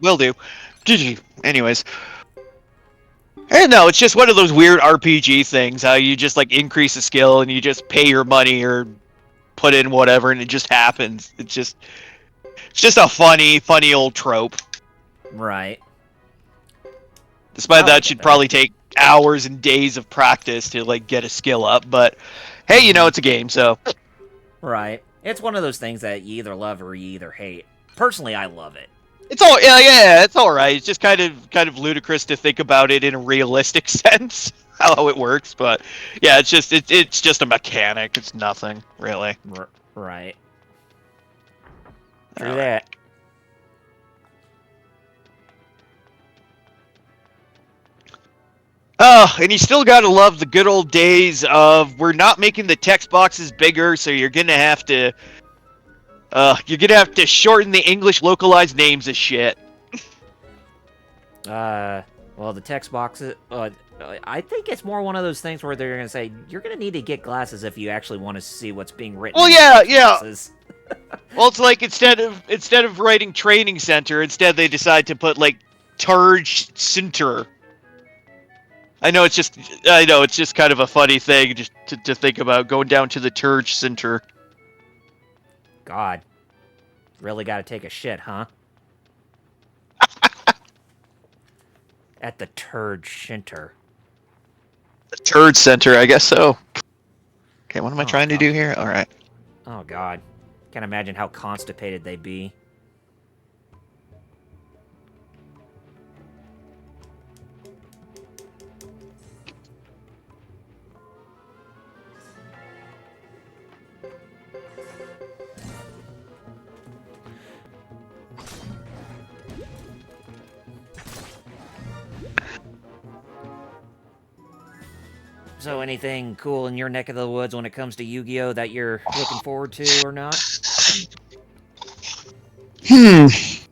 Will do. GG. Anyways. And no, it's just one of those weird RPG things, how you just, like, increase a skill and you just pay your money or put in whatever and it just happens. It's just a funny old trope. Right. Despite that, should probably take hours and days of practice to, like, get a skill up, but... Hey, you know, it's a game, so... Right. It's one of those things that you either love or you either hate. Personally, I love it. It's all... Yeah, it's alright. It's just kind of ludicrous to think about it in a realistic sense, how it works, but... Yeah, it's just a mechanic. It's nothing, really. Right. True that. Oh, and you still gotta love the good old days of we're not making the text boxes bigger, so you're gonna have to shorten the English localized names of shit. Well, the text boxes, I think it's more one of those things where they're gonna say, you're gonna need to get glasses if you actually want to see what's being written. Well, yeah. Well, it's like instead of writing training center, instead they decide to put, like, Turge Center. I know it's just kind of a funny thing just to think about, going down to the Turge Center. God. Really gotta take a shit, huh? At the Turge Center. The Turd Center, I guess so. Okay, what am I trying to do here? Alright. Oh, God. Can't imagine how constipated they'd be. So anything cool in your neck of the woods when it comes to Yu-Gi-Oh that you're looking forward to or not?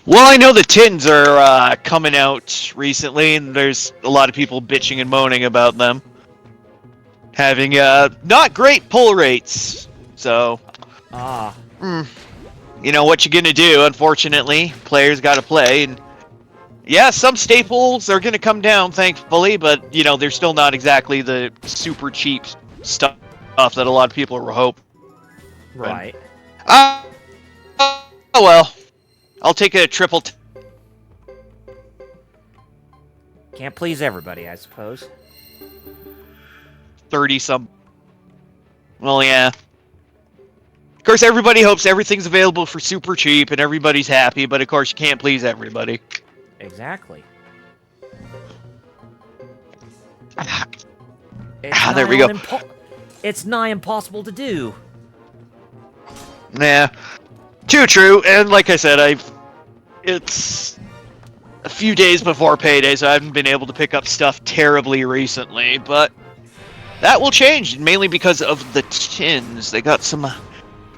Well, I know the tins are coming out recently, and there's a lot of people bitching and moaning about them having not great pull rates. So, Ah, you know what you're gonna do. Unfortunately, players got to play, and yeah, some staples are gonna come down, thankfully, but you know they're still not exactly the super cheap stuff that a lot of people were hoping. right. Oh well, I'll take a triple. Can't please everybody, I suppose. 30 some. Well, yeah. Of course, everybody hopes everything's available for super cheap and everybody's happy, but of course, you can't please everybody. Exactly. There we go. It's nigh impossible to do. Yeah. Too true, and like I said, it's a few days before payday, so I haven't been able to pick up stuff terribly recently, but that will change, mainly because of the tins. They got some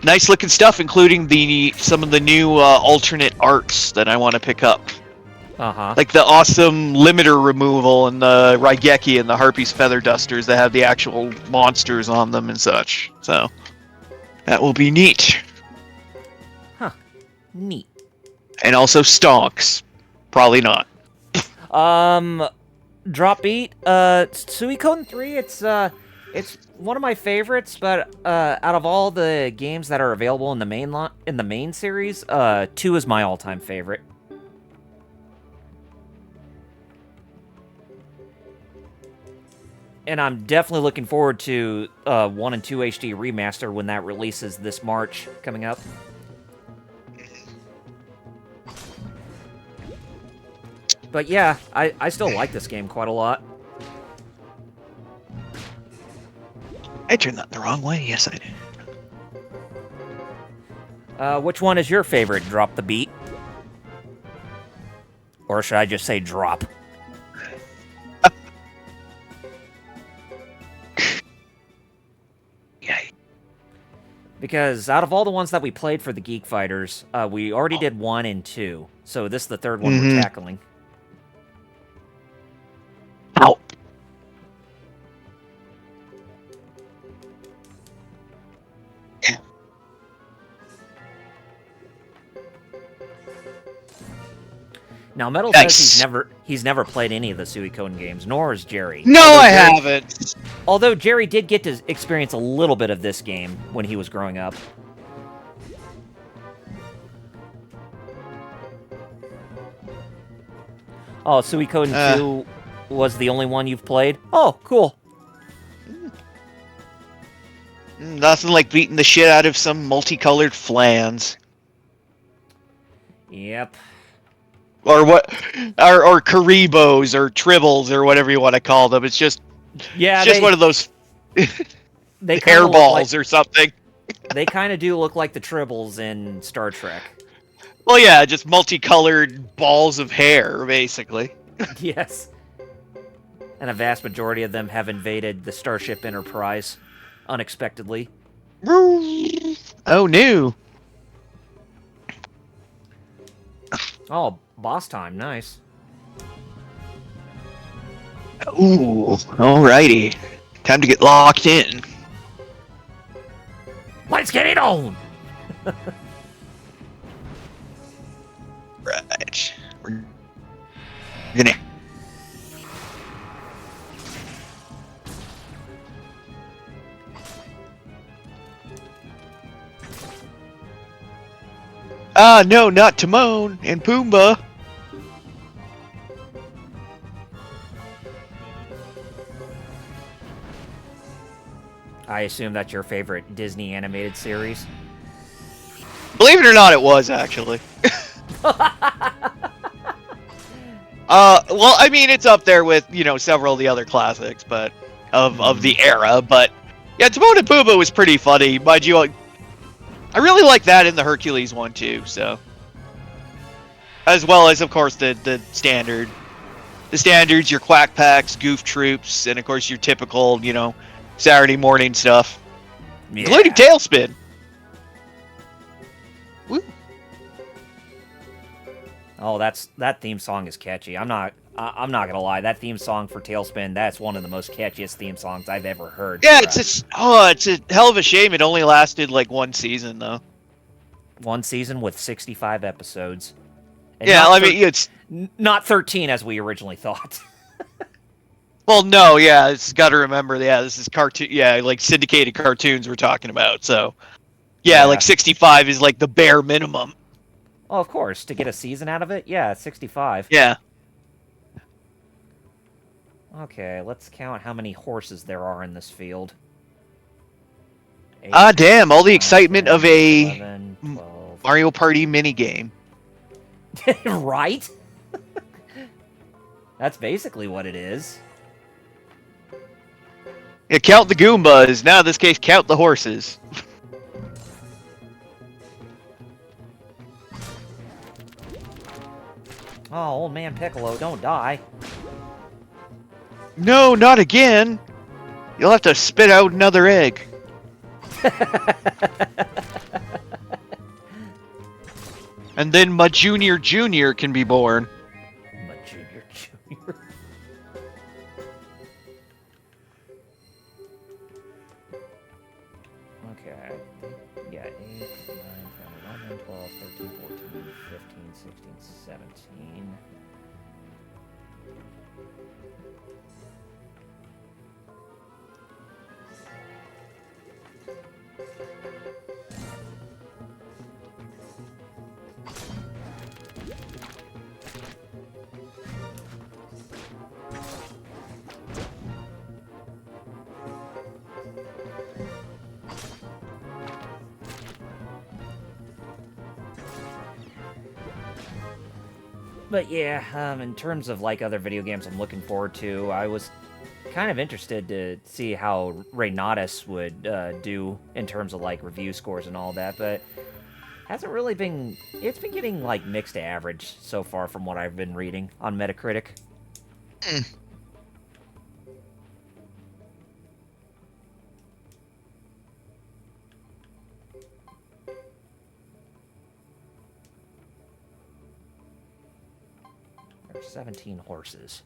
nice looking stuff, including some of the new alternate arts that I want to pick up. Uh-huh. Like the awesome limiter removal and the Raigeki and the Harpy's Feather Dusters that have the actual monsters on them and such. So, that will be neat. Huh. Neat. And also stonks. Probably not. Drop beat. Suikoden 3, it's one of my favorites, but out of all the games that are available in the main series, 2 is my all-time favorite. And I'm definitely looking forward to 1 and 2 HD Remaster when that releases this March coming up. But yeah, I still like this game quite a lot. I turned that the wrong way. Yes, I did. Which one is your favorite? Drop the beat? Or should I just say drop? Because out of all the ones that we played for the Geek Fighters, we already did 1 and 2. So this is the third one we're tackling. Ow. Now, Metal Nice. says he's never played any of the Suikoden games, nor has Jerry. No, I haven't. Although Jerry did get to experience a little bit of this game when he was growing up. Oh, Suikoden 2 was the only one you've played? Oh, cool. Nothing like beating the shit out of some multicolored flans. Yep. Or what? Or Karibos or Tribbles or whatever you want to call them. It's just one of those they hairballs or something. They kind of do look like the Tribbles in Star Trek. Well, yeah, just multicolored balls of hair, basically. Yes. And a vast majority of them have invaded the Starship Enterprise unexpectedly. Oh, no. Oh, boss time. Nice. Ooh, alrighty. Time to get locked in. Let's get it on! Right. We're gonna... no, not Timon and Pumbaa. I assume that's your favorite Disney animated series. Believe it or not, it was actually. Well, I mean, it's up there with, you know, several of the other classics, but of the era. But yeah, Timon and Pumbaa was pretty funny, mind you. I really like that in the Hercules one too. So, as well as, of course, the standards, your Quack Packs, Goof Troops, and of course your typical, you know, Saturday morning stuff, including Tailspin. Woo. Oh, that theme song is catchy. I'm not gonna lie. That theme song for Tailspin, that's one of the most catchiest theme songs I've ever heard. Yeah, it's a hell of a shame it only lasted like one season though. One season with 65 episodes. And Yeah, I mean it's not 13 as we originally thought. well, no, yeah, it's got to remember. Yeah, this is cartoon. Yeah, like syndicated cartoons we're talking about. So, yeah, like 65 is like the bare minimum. Oh, of course, to get a season out of it, yeah, 65. Yeah. Okay, let's count how many horses there are in this field. 8, Damn, all the 9, excitement 10, of a 11, 12. Mario Party minigame. Right? That's basically what it is. Yeah, count the Goombas. Now, in this case, count the horses. Oh, old man Piccolo, don't die. No, not again. You'll have to spit out another egg. And then my Junior can be born. My Junior. Okay. Yeah, 8, 9, 10, 11, 12, 13, 14, 15, 16, 17. But yeah, in terms of like other video games I'm looking forward to, I was kind of interested to see how Reynatus would do in terms of like review scores and all that, but hasn't really been. It's been getting like mixed to average so far from what I've been reading on Metacritic. There's 17 horses.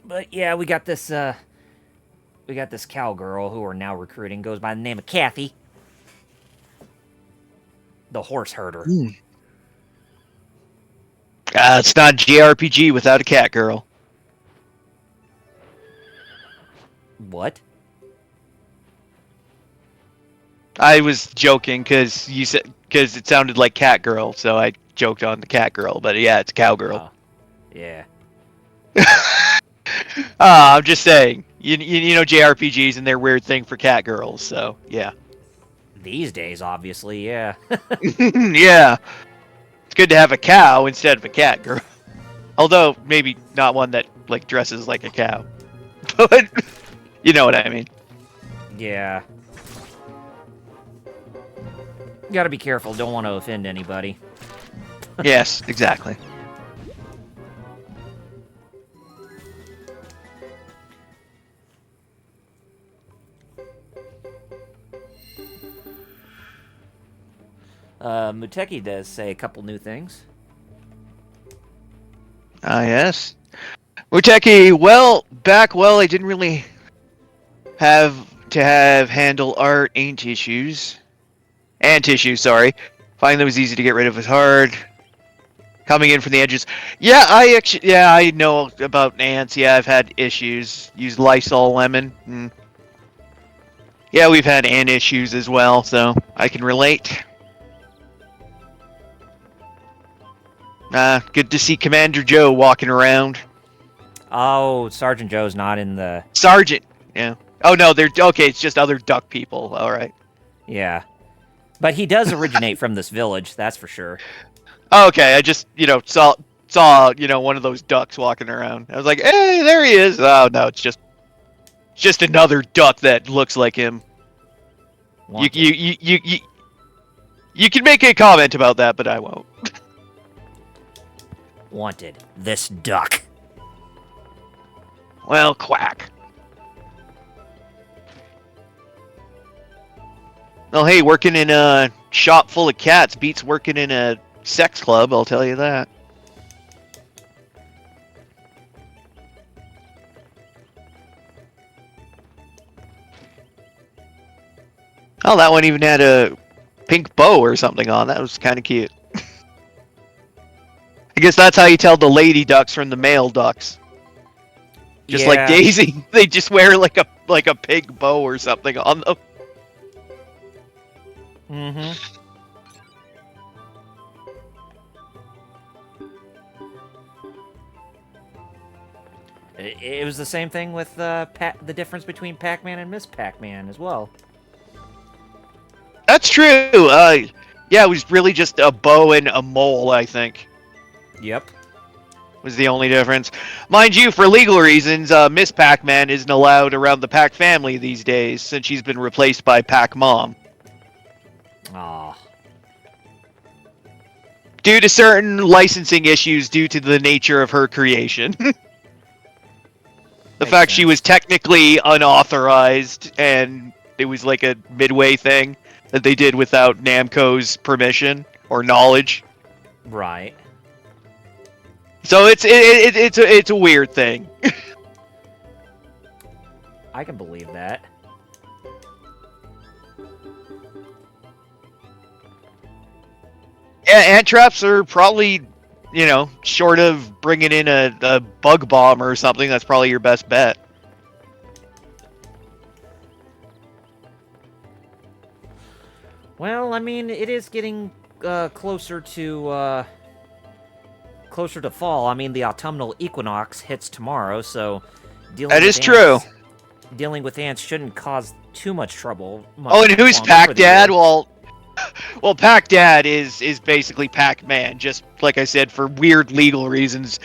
But yeah, we got this cowgirl who we're now recruiting, goes by the name of Kathy. The horse herder. It's not JRPG without a cat girl. What? I was joking because it sounded like cat girl, so I joked on the cat girl. But yeah, it's cowgirl. Oh, yeah. I'm just saying. You know JRPGs and their weird thing for cat girls, so yeah. These days, obviously, yeah. Yeah. It's good to have a cow instead of a cat girl. Although, maybe not one that, like, dresses like a cow. But, you know what I mean. Yeah. Gotta be careful, don't want to offend anybody. Yes, exactly. Muteki does say a couple new things. Yes. Muteki, I didn't really have to handle art and tissues. Sorry. Find those easy to get rid of is hard. coming in from the edges. I know about ants. Yeah, I've had issues. Use Lysol lemon. Yeah, we've had ant issues as well, so I can relate. Good to see Commander Joe walking around. Oh, Sergeant Joe's not in the... Sergeant. Yeah. Oh no, they're okay. It's just other duck people. All right. Yeah. But he does originate from this village, that's for sure. Okay, I just saw one of those ducks walking around. I was like, hey, there he is. Oh no, it's just another duck that looks like him. You can make a comment about that, but I won't. Wanted. This duck. Well, quack. Well, hey, working in a shop full of cats beats working in a sex club, I'll tell you that. Oh, that one even had a pink bow or something on. That was kind of cute. I guess that's how you tell the lady ducks from the male ducks. Just like Daisy, they just wear like a pink bow or something on them. Mm-hmm. It was the same thing with the difference between Pac-Man and Miss Pac-Man as well. That's true. Yeah, it was really just a bow and a mole, I think. Yep. Was the only difference. Mind you, for legal reasons, Miss Pac-Man isn't allowed around the Pac family these days, since she's been replaced by Pac-Mom. Aww. Due to certain licensing issues due to the nature of her creation. The fact she was technically unauthorized, and it was like a midway thing that they did without Namco's permission or knowledge. Right. So it's a weird thing. I can believe that. Yeah, ant traps are probably, short of bringing in a bug bomb or something, that's probably your best bet. Well, I mean, it is getting closer to fall. I mean, the autumnal equinox hits tomorrow, so that is true. Dealing with ants shouldn't cause too much trouble. Oh, and who's Pac-Dad? Well, Pac-Dad is basically Pac-Man, just like I said, for weird legal reasons.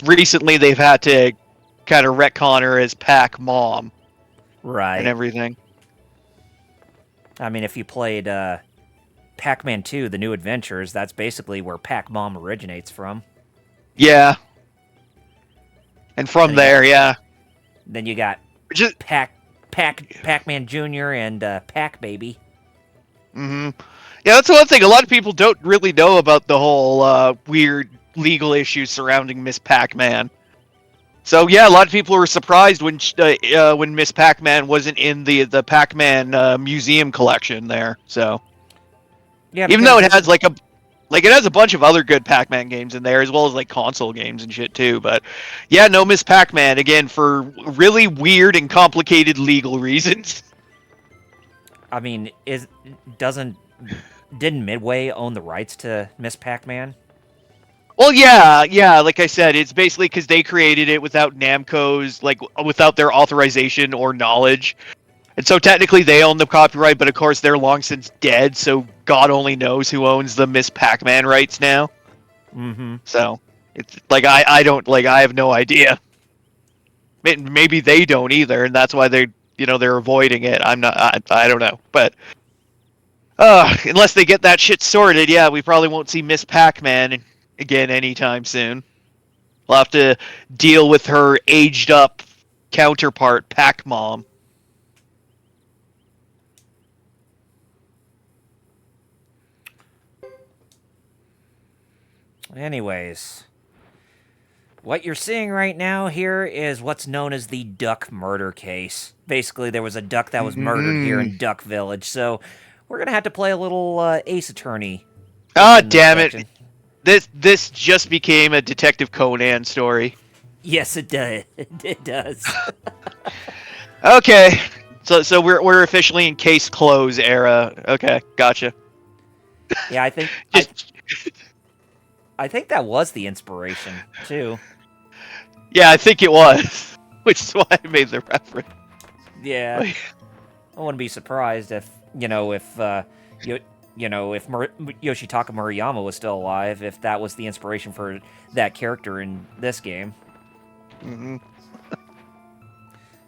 Recently, they've had to kind of retcon her as Pac-Mom. Right. And everything. I mean, if you played Pac-Man 2, The New Adventures, that's basically where Pac-Mom originates from. Yeah. And from there, yeah. Then you got Pac-Man Jr. and Pac-Baby. Mm-hmm. Yeah, that's the one thing. A lot of people don't really know about the whole weird legal issues surrounding Miss Pac-Man. So yeah, a lot of people were surprised when Miss Pac-Man wasn't in the Pac-Man museum collection there. So yeah, even though it has it has a bunch of other good Pac-Man games in there, as well as like console games and shit too. But yeah, no Miss Pac-Man again for really weird and complicated legal reasons. I mean, didn't Midway own the rights to Miss Pac-Man? Well, yeah. Like I said, it's basically because they created it without Namco's, without their authorization or knowledge, and so technically they own the copyright. But of course, they're long since dead, so God only knows who owns the Miss Pac-Man rights now. Mm-hmm. So it's like I have no idea. Maybe they don't either, and that's why they're avoiding it. I don't know, but unless they get that shit sorted, yeah, we probably won't see Miss Pac-Man again anytime soon. We'll have to deal with her aged up counterpart, Pac-Mom. Anyways, what you're seeing right now here is what's known as the duck murder case. Basically, there was a duck that was murdered here in Duck Village, so we're going to have to play a little Ace Attorney. Ah, damn it. This just became a Detective Conan story. Yes, it does. It does. Okay, so we're officially in case close era. Okay, gotcha. Yeah, I think that was the inspiration too. Yeah, I think it was, which is why I made the reference. Yeah, Like, I wouldn't be surprised if you, if Yoshitaka Murayama was still alive, if that was the inspiration for that character in this game. mhm.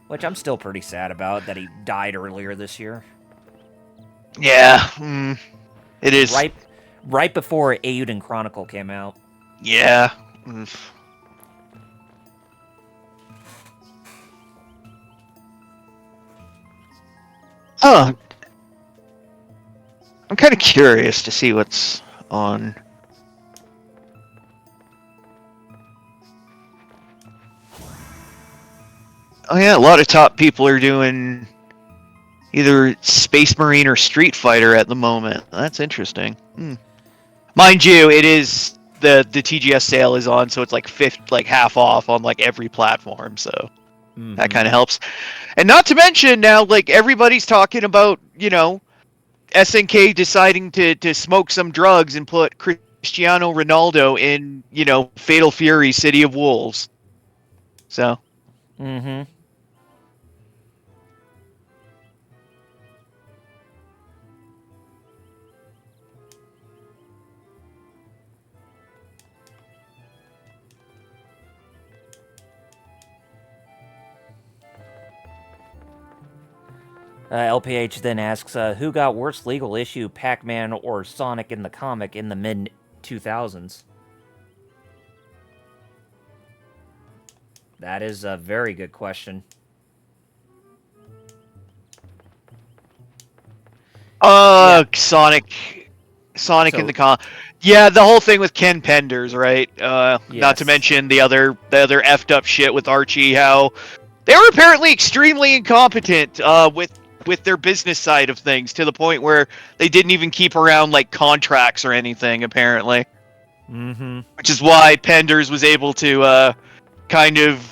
Which I'm still pretty sad about that he died earlier this year. Yeah, it is. Right before Eiyuden Chronicle came out. Yeah. Mm. Oh, I'm kind of curious to see what's on. Oh yeah, a lot of top people are doing either Space Marine or Street Fighter at the moment. That's interesting. Mind you, it is the TGS sale is on, so it's like half off on like every platform. So that kind of helps. And not to mention now, like everybody's talking about, SNK deciding to smoke some drugs and put Cristiano Ronaldo in, Fatal Fury City of Wolves. So. Mm-hmm. LPH then asks, who got worse legal issue, Pac-Man or Sonic in the comic in the mid-2000s? That is a very good question. Yeah. Sonic in the con. Yeah, the whole thing with Ken Penders, right? Not to mention the other effed up shit with Archie, how they were apparently extremely incompetent with their business side of things, to the point where they didn't even keep around like contracts or anything, apparently. Mm-hmm. Which is why Penders was able to kind of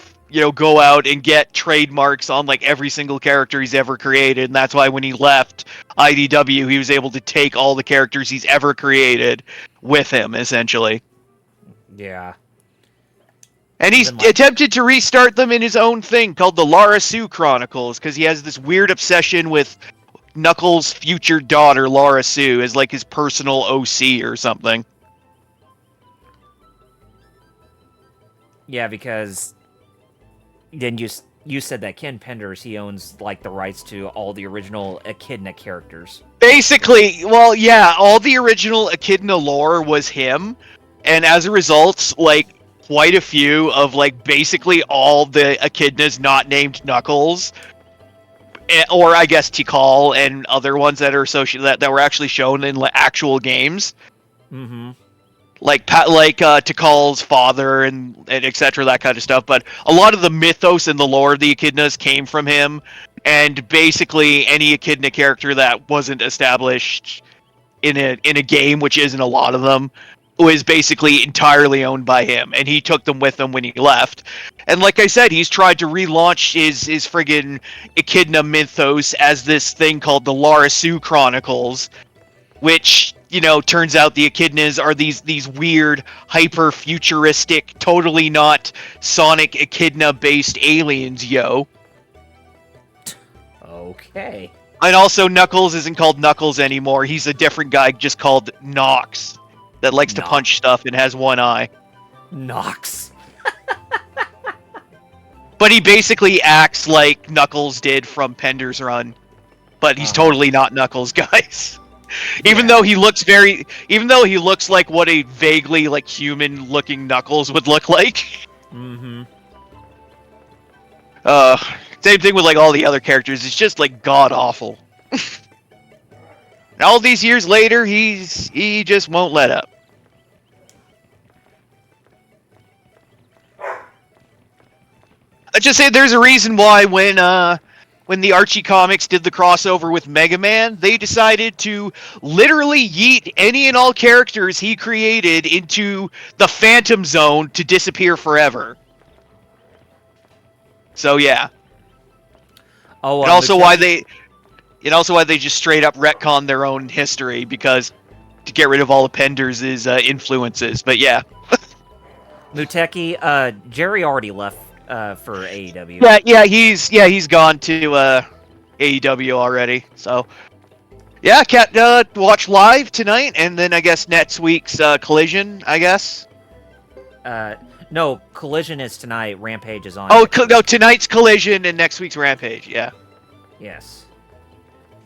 go out and get trademarks on like every single character he's ever created, and that's why when he left IDW, he was able to take all the characters he's ever created with him, essentially. Yeah. And he's attempted to restart them in his own thing called the Lara Sue Chronicles, because he has this weird obsession with Knuckles' future daughter, Lara Sue, as like his personal OC or something. Yeah, because then you said that Ken Penders, he owns like the rights to all the original Echidna characters. Basically, well, yeah, all the original Echidna lore was him, and as a result, like quite a few of like basically all the Echidnas not named Knuckles, or I guess Tikal and other ones that are associated that were actually shown in actual games. Mm-hmm. Like Tikal's father and etc., that kind of stuff. But a lot of the mythos and the lore of the Echidnas came from him, and basically any Echidna character that wasn't established in a game, which isn't a lot of them, was basically entirely owned by him, and he took them with him when he left. And like I said, he's tried to relaunch his friggin' Echidna mythos as this thing called the Lara Sue Chronicles, which, turns out the Echidnas are these weird, hyper-futuristic, totally not Sonic Echidna-based aliens, yo. Okay. And also, Knuckles isn't called Knuckles anymore. He's a different guy just called Nox that likes to punch stuff and has one eye. Nox. But he basically acts like Knuckles did from Pender's Run. But he's totally not Knuckles, guys. Even though he looks like what a vaguely like human-looking Knuckles would look like. Mm-hmm. Same thing with like all the other characters. It's just like god awful. All these years later, he just won't let up. Let's just say there's a reason why when when the Archie comics did the crossover with Mega Man, they decided to literally yeet any and all characters he created into the Phantom Zone to disappear forever. So yeah. Oh, And also why they just straight up retcon their own history, because to get rid of all of Penders' influences. But yeah. Muteki, Jerry already left for AEW. He's gone to AEW already. So yeah, can't watch live tonight, and then I guess next week's Collision, I guess. No, Collision is tonight. Rampage is on. Oh, no, tonight's Collision and next week's Rampage. Yeah. Yes.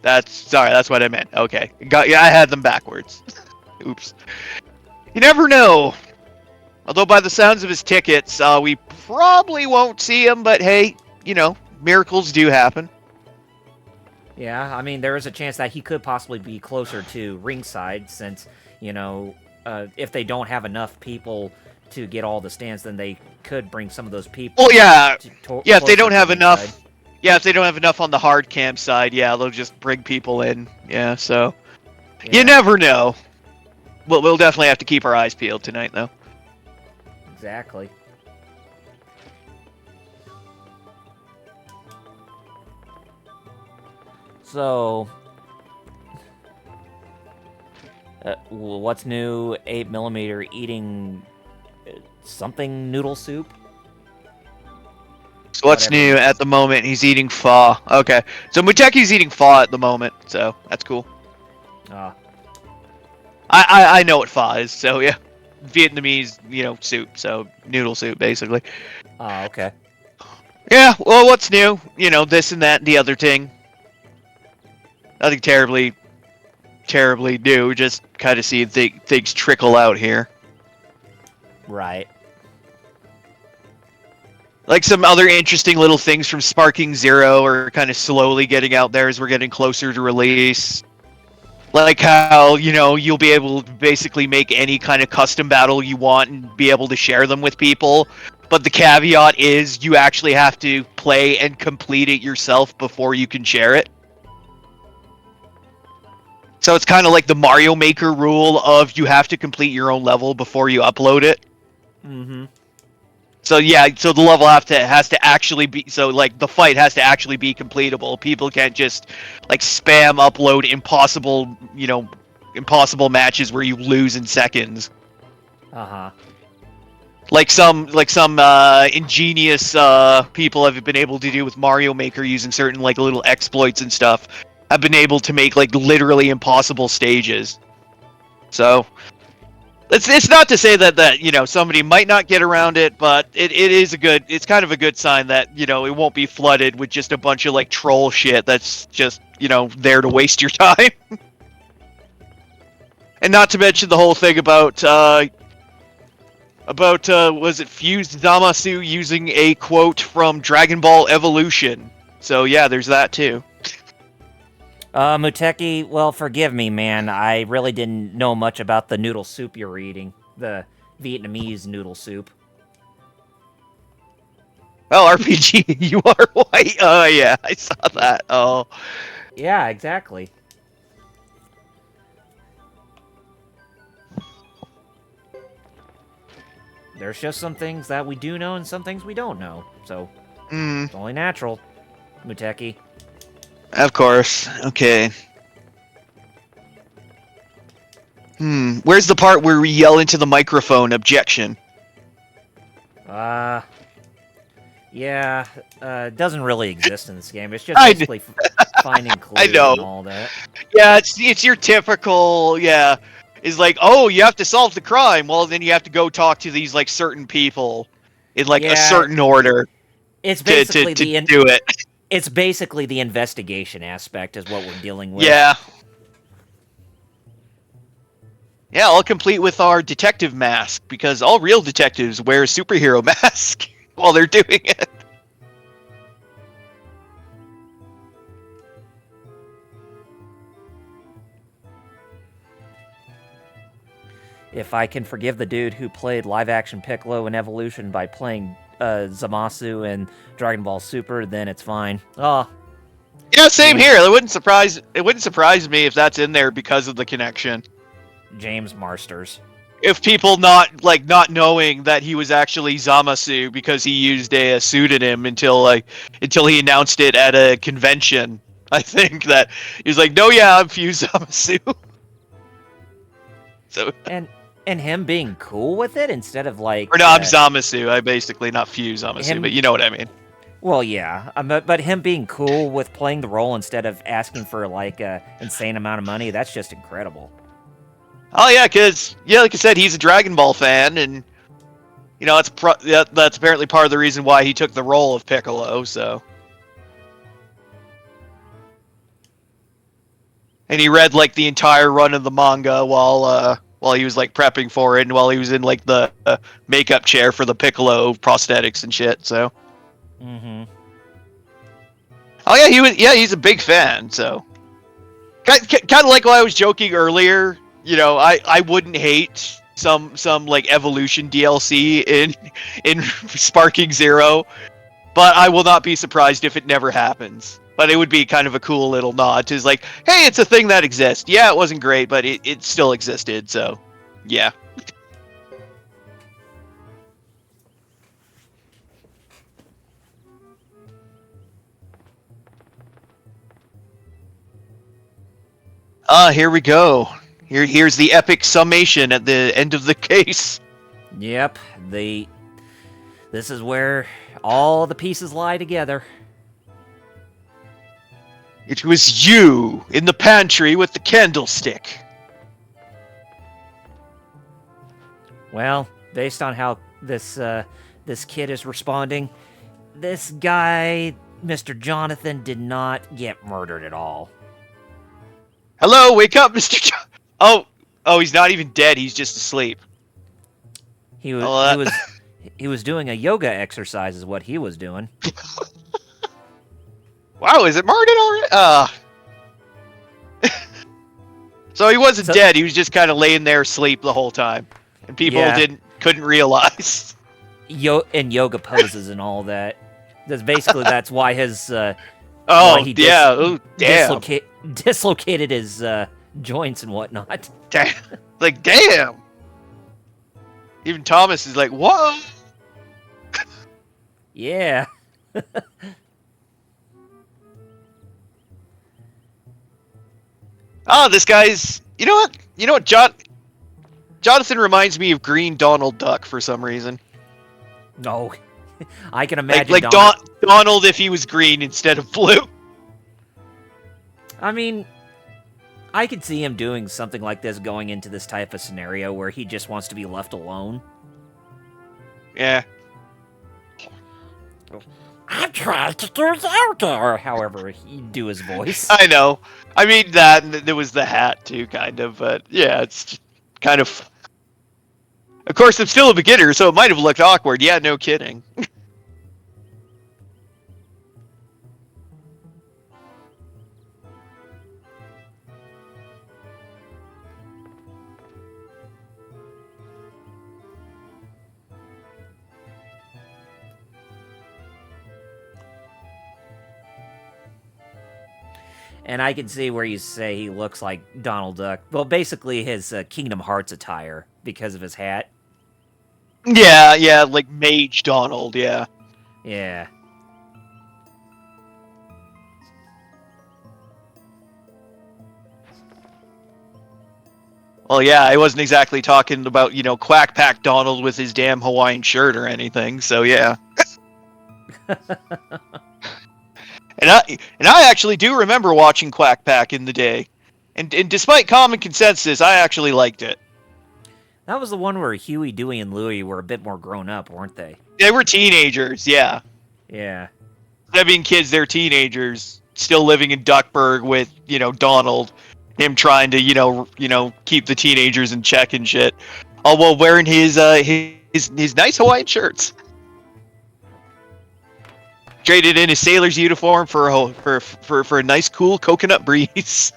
That's what I meant. Okay. I had them backwards. Oops. You never know. Although by the sounds of his tickets, we probably won't see him, but hey, miracles do happen. Yeah, I mean, there is a chance that he could possibly be closer to ringside, since, if they don't have enough people to get all the stands, then they could bring some of those people. Well, yeah. If they don't have ringside. enough. Yeah, if they don't have enough on the hard cam side, yeah, they'll just bring people in. Yeah, so Yeah, you never know. We'll definitely have to keep our eyes peeled tonight, though. exactly. So, what's new? 8mm eating something noodle soup? So what's Whatever. new at the moment? He's eating pho. Okay, so Muteki's eating pho at the moment, so that's cool. Ah, I know what pho is, so yeah, Vietnamese soup, so noodle soup basically. okay. Yeah, well, what's new? This and that and the other thing. Nothing terribly new. Just kind of seeing things trickle out here. Right. Like some other interesting little things from Sparking Zero are kind of slowly getting out there as we're getting closer to release. Like how, you'll be able to basically make any kind of custom battle you want and be able to share them with people. But the caveat is you actually have to play and complete it yourself before you can share it. So it's kind of like the Mario Maker rule of you have to complete your own level before you upload it. Mm-hmm. So yeah, so the level has to actually be, so like the fight has to actually be completable. People can't just like spam upload impossible matches where you lose in seconds. Uh-huh. Like some ingenious people have been able to do with Mario Maker using certain like little exploits and stuff. Have been able to make like literally impossible stages. So it's not to say that somebody might not get around it, but it's kind of a good sign that it won't be flooded with just a bunch of like troll shit that's just there to waste your time. And not to mention the whole thing about was it Fused Zamasu using a quote from Dragon Ball Evolution. So yeah, there's that too. Muteki, well, forgive me, man. I really didn't know much about the noodle soup you were eating. The Vietnamese noodle soup. Well, RPG, you are white. Oh, yeah, I saw that. Oh. Yeah, exactly. There's just some things that we do know and some things we don't know. So, it's only natural, Muteki. Of course. Okay. Where's the part where we yell into the microphone objection? Yeah, it doesn't really exist in this game. It's just I basically finding clues I know. and all that. Yeah, it's your typical, yeah. Is like, oh, you have to solve the crime. Well, then you have to go talk to these, like, certain people in, like, a certain order It's to basically do it. It's basically the investigation aspect is what we're dealing with. Yeah. Yeah, all complete with our detective mask, because all real detectives wear a superhero mask while they're doing it. If I can forgive the dude who played live-action Piccolo in Evolution by playing Zamasu in Dragon Ball Super, then it's fine. Oh, Yeah, same here. It wouldn't surprise me if that's in there because of the connection. James Marsters. If people not knowing that he was actually Zamasu because he used a pseudonym until he announced it at a convention. I think that he was like, "No, yeah, I'm Fuse Zamasu." So And him being cool with it instead of like or no, I'm Zamasu. I basically not Fuse Zamasu, him- but you know what I mean. well, yeah, but him being cool with playing the role instead of asking for like a insane amount of money, that's just incredible. Oh yeah, because like I said, he's a Dragon Ball fan, and that's apparently part of the reason why he took the role of Piccolo. So, and he read like the entire run of the manga while he was like prepping for it, and while he was in like the makeup chair for the Piccolo prosthetics and shit. So, Mm-hmm. oh yeah, he's a big fan. So, kind of like what I was joking earlier. I wouldn't hate some like evolution DLC in Sparking Zero, but I will not be surprised if it never happens. But it would be kind of a cool little nod to like, hey, it's a thing that exists. Yeah, it wasn't great, but it still existed. So, yeah. Here we go. Here's the epic summation at the end of the case. Yep, this is where all the pieces lie together. It was you in the pantry with the candlestick. Well, based on how this kid is responding, this guy, Mr. Jonathan, did not get murdered at all. Hello, wake up, Mr. Oh, he's not even dead. He's just asleep. He was he was doing a yoga exercise, is what he was doing. Wow, is it Martin already? So he wasn't dead. He was just kind of laying there asleep the whole time, and people couldn't realize. And yoga poses and all that. That's why his dislocated his joints and whatnot. Damn. Like, damn. Even Thomas is like, whoa. Yeah. Oh, this guy's. You know what? Jonathan reminds me of Green Donald Duck for some reason. No, I can imagine. Like Donald if he was green instead of blue. I mean, I could see him doing something like this going into this type of scenario where he just wants to be left alone. Yeah. I'm trying to do yoga, or however he'd do his voice. I know. I mean that, and there was the hat too, kind of. But yeah, it's just kind of. Of course, I'm still a beginner, so it might have looked awkward. Yeah, no kidding. And I can see where you say he looks like Donald Duck. Well, basically his Kingdom Hearts attire because of his hat. Yeah, like Mage Donald, yeah. Yeah. Well, yeah, I wasn't exactly talking about, Quack Pack Donald with his damn Hawaiian shirt or anything, so yeah. And I actually do remember watching Quack Pack in the day. And despite common consensus, I actually liked it. That was the one where Huey, Dewey, and Louie were a bit more grown up, weren't they? They were teenagers, yeah. Yeah. Instead of being kids, they're teenagers, still living in Duckburg with, Donald. Him trying to, keep the teenagers in check and shit. All while wearing his nice Hawaiian shirts. Traded in his sailor's uniform for a nice, cool coconut breeze.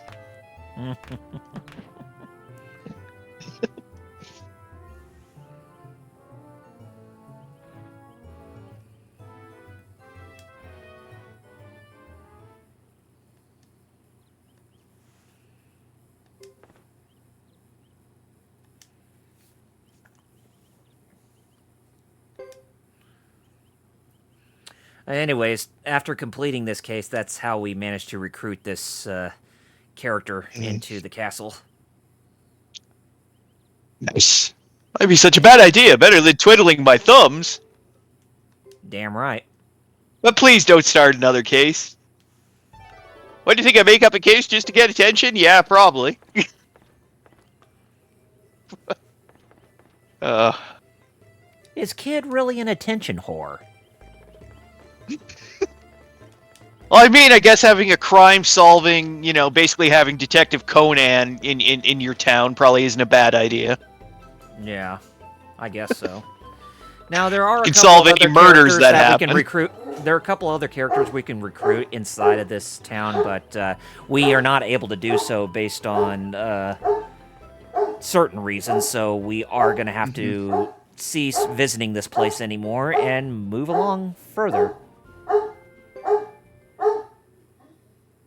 Anyways, after completing this case, that's how we managed to recruit this character into the castle. Nice. Might be such a bad idea. Better than twiddling my thumbs. Damn right. But please don't start another case. What do you think? I make up a case just to get attention? Yeah, probably. Is Kid really an attention whore? Well, I mean, I guess having a crime-solving, basically having Detective Conan in your town probably isn't a bad idea. Yeah, I guess so. Now there are a can couple solve of any other murders characters that we happen. can recruit. There are a couple other characters we can recruit inside of this town, but we are not able to do so based on certain reasons. So we are going to have to cease visiting this place anymore and move along further.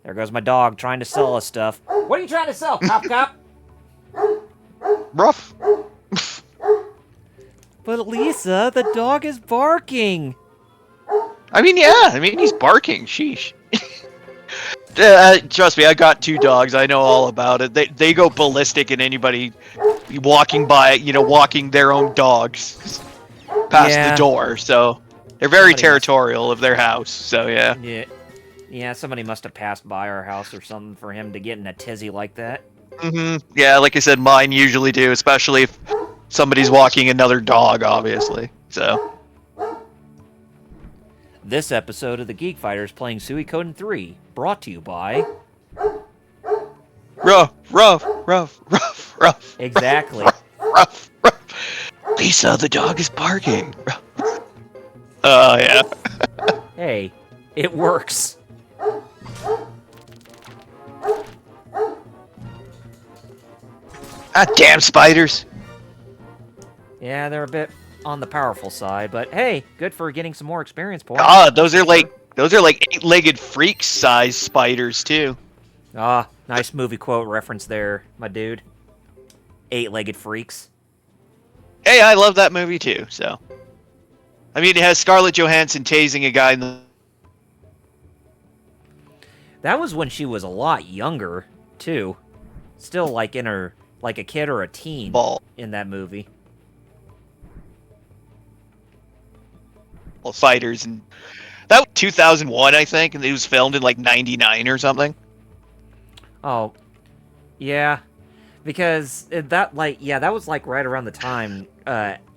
There goes my dog trying to sell us stuff. What are you trying to sell, Cop? Rough. But Lisa, the dog is barking. I mean, he's barking. Sheesh. Trust me, I got 2 dogs. I know all about it. They go ballistic at anybody walking by, walking their own dogs past the door. So they're very territorial of their house. So yeah. Yeah, somebody must have passed by our house or something for him to get in a tizzy like that. Yeah, like I said, mine usually do, especially if somebody's walking another dog, obviously. So. This episode of the Geek Fighters playing Suikoden 3, brought to you by... Rough. Exactly. Rough. Lisa, the dog is barking. Oh, yeah. Hey, it works. Ah, damn spiders. Yeah, they're a bit on the powerful side, but hey, good for getting some more experience points. God, those are like 8-legged freak size spiders too. Ah, nice movie quote reference there, my dude. 8-legged freaks. Hey, I love that movie too, so. I mean, it has Scarlett Johansson tasing a guy in the... That was when she was a lot younger, too. Still like in her, like a kid or a teen ball in that movie. Fighters, and that was 2001, I think, and it was filmed in like 99 or something. Oh, yeah, because that was like right around the time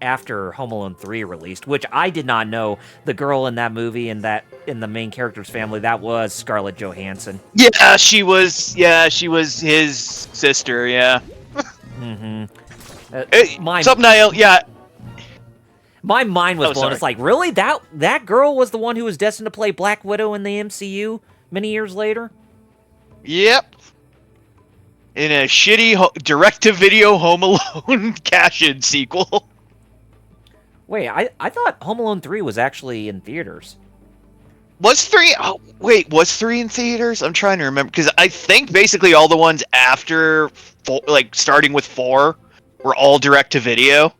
after Home Alone 3 released, which I did not know the girl in that movie and that in the main character's family that was Scarlett Johansson. Yeah, she was his sister. Yeah. My mind was blown. Sorry. It's like, really? That girl was the one who was destined to play Black Widow in the MCU many years later? Yep. In a shitty direct-to-video Home Alone cash-in sequel. Wait, I thought Home Alone 3 was actually in theaters. Was 3... Oh, wait, was 3 in theaters? I'm trying to remember, because I think basically all the ones after, starting with 4, were all direct-to-video.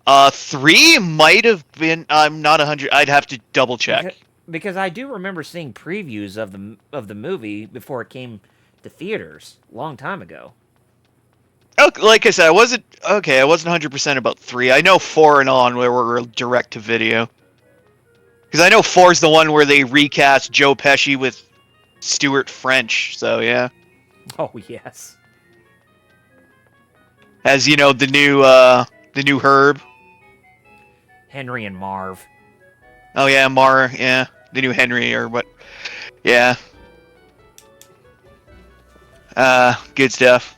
3 might have been... I'm not 100... I'd have to double-check. Because I do remember seeing previews of the movie before it came to theaters a long time ago. Oh, like I said, I wasn't 100% about 3. I know 4 and on were direct-to-video. Because I know 4's the one where they recast Joe Pesci with Stuart French, so yeah. Oh, yes. As, the new Herb. Henry and Marv. Oh yeah, yeah. The new Henry, or what. Yeah. Good stuff.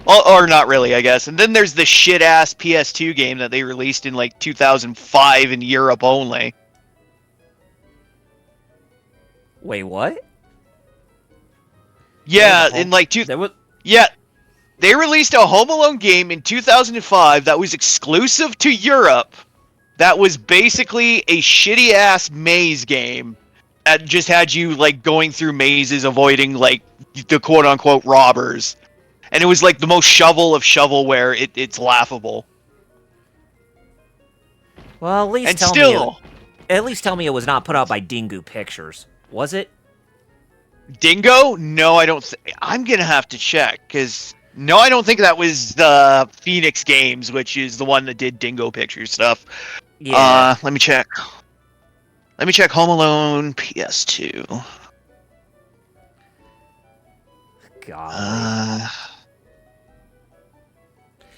Or not really, I guess. And then there's the shit-ass PS2 game that they released in, 2005 in Europe only. Wait, what? Yeah, Yeah, they released a Home Alone game in 2005 that was exclusive to Europe. That was basically a shitty-ass maze game that just had you, going through mazes, avoiding, the quote-unquote robbers. And it was, the most shovel of shovelware. It's laughable. Well, at least And tell still, me it was not put out by Dingu Pictures. Was it? Dingo? No, I don't. I'm gonna have to check because no, I don't think that was the Phoenix Games, which is the one that did Dingo Pictures stuff. Yeah. Let me check. Let me check. Home Alone PS2. Golly.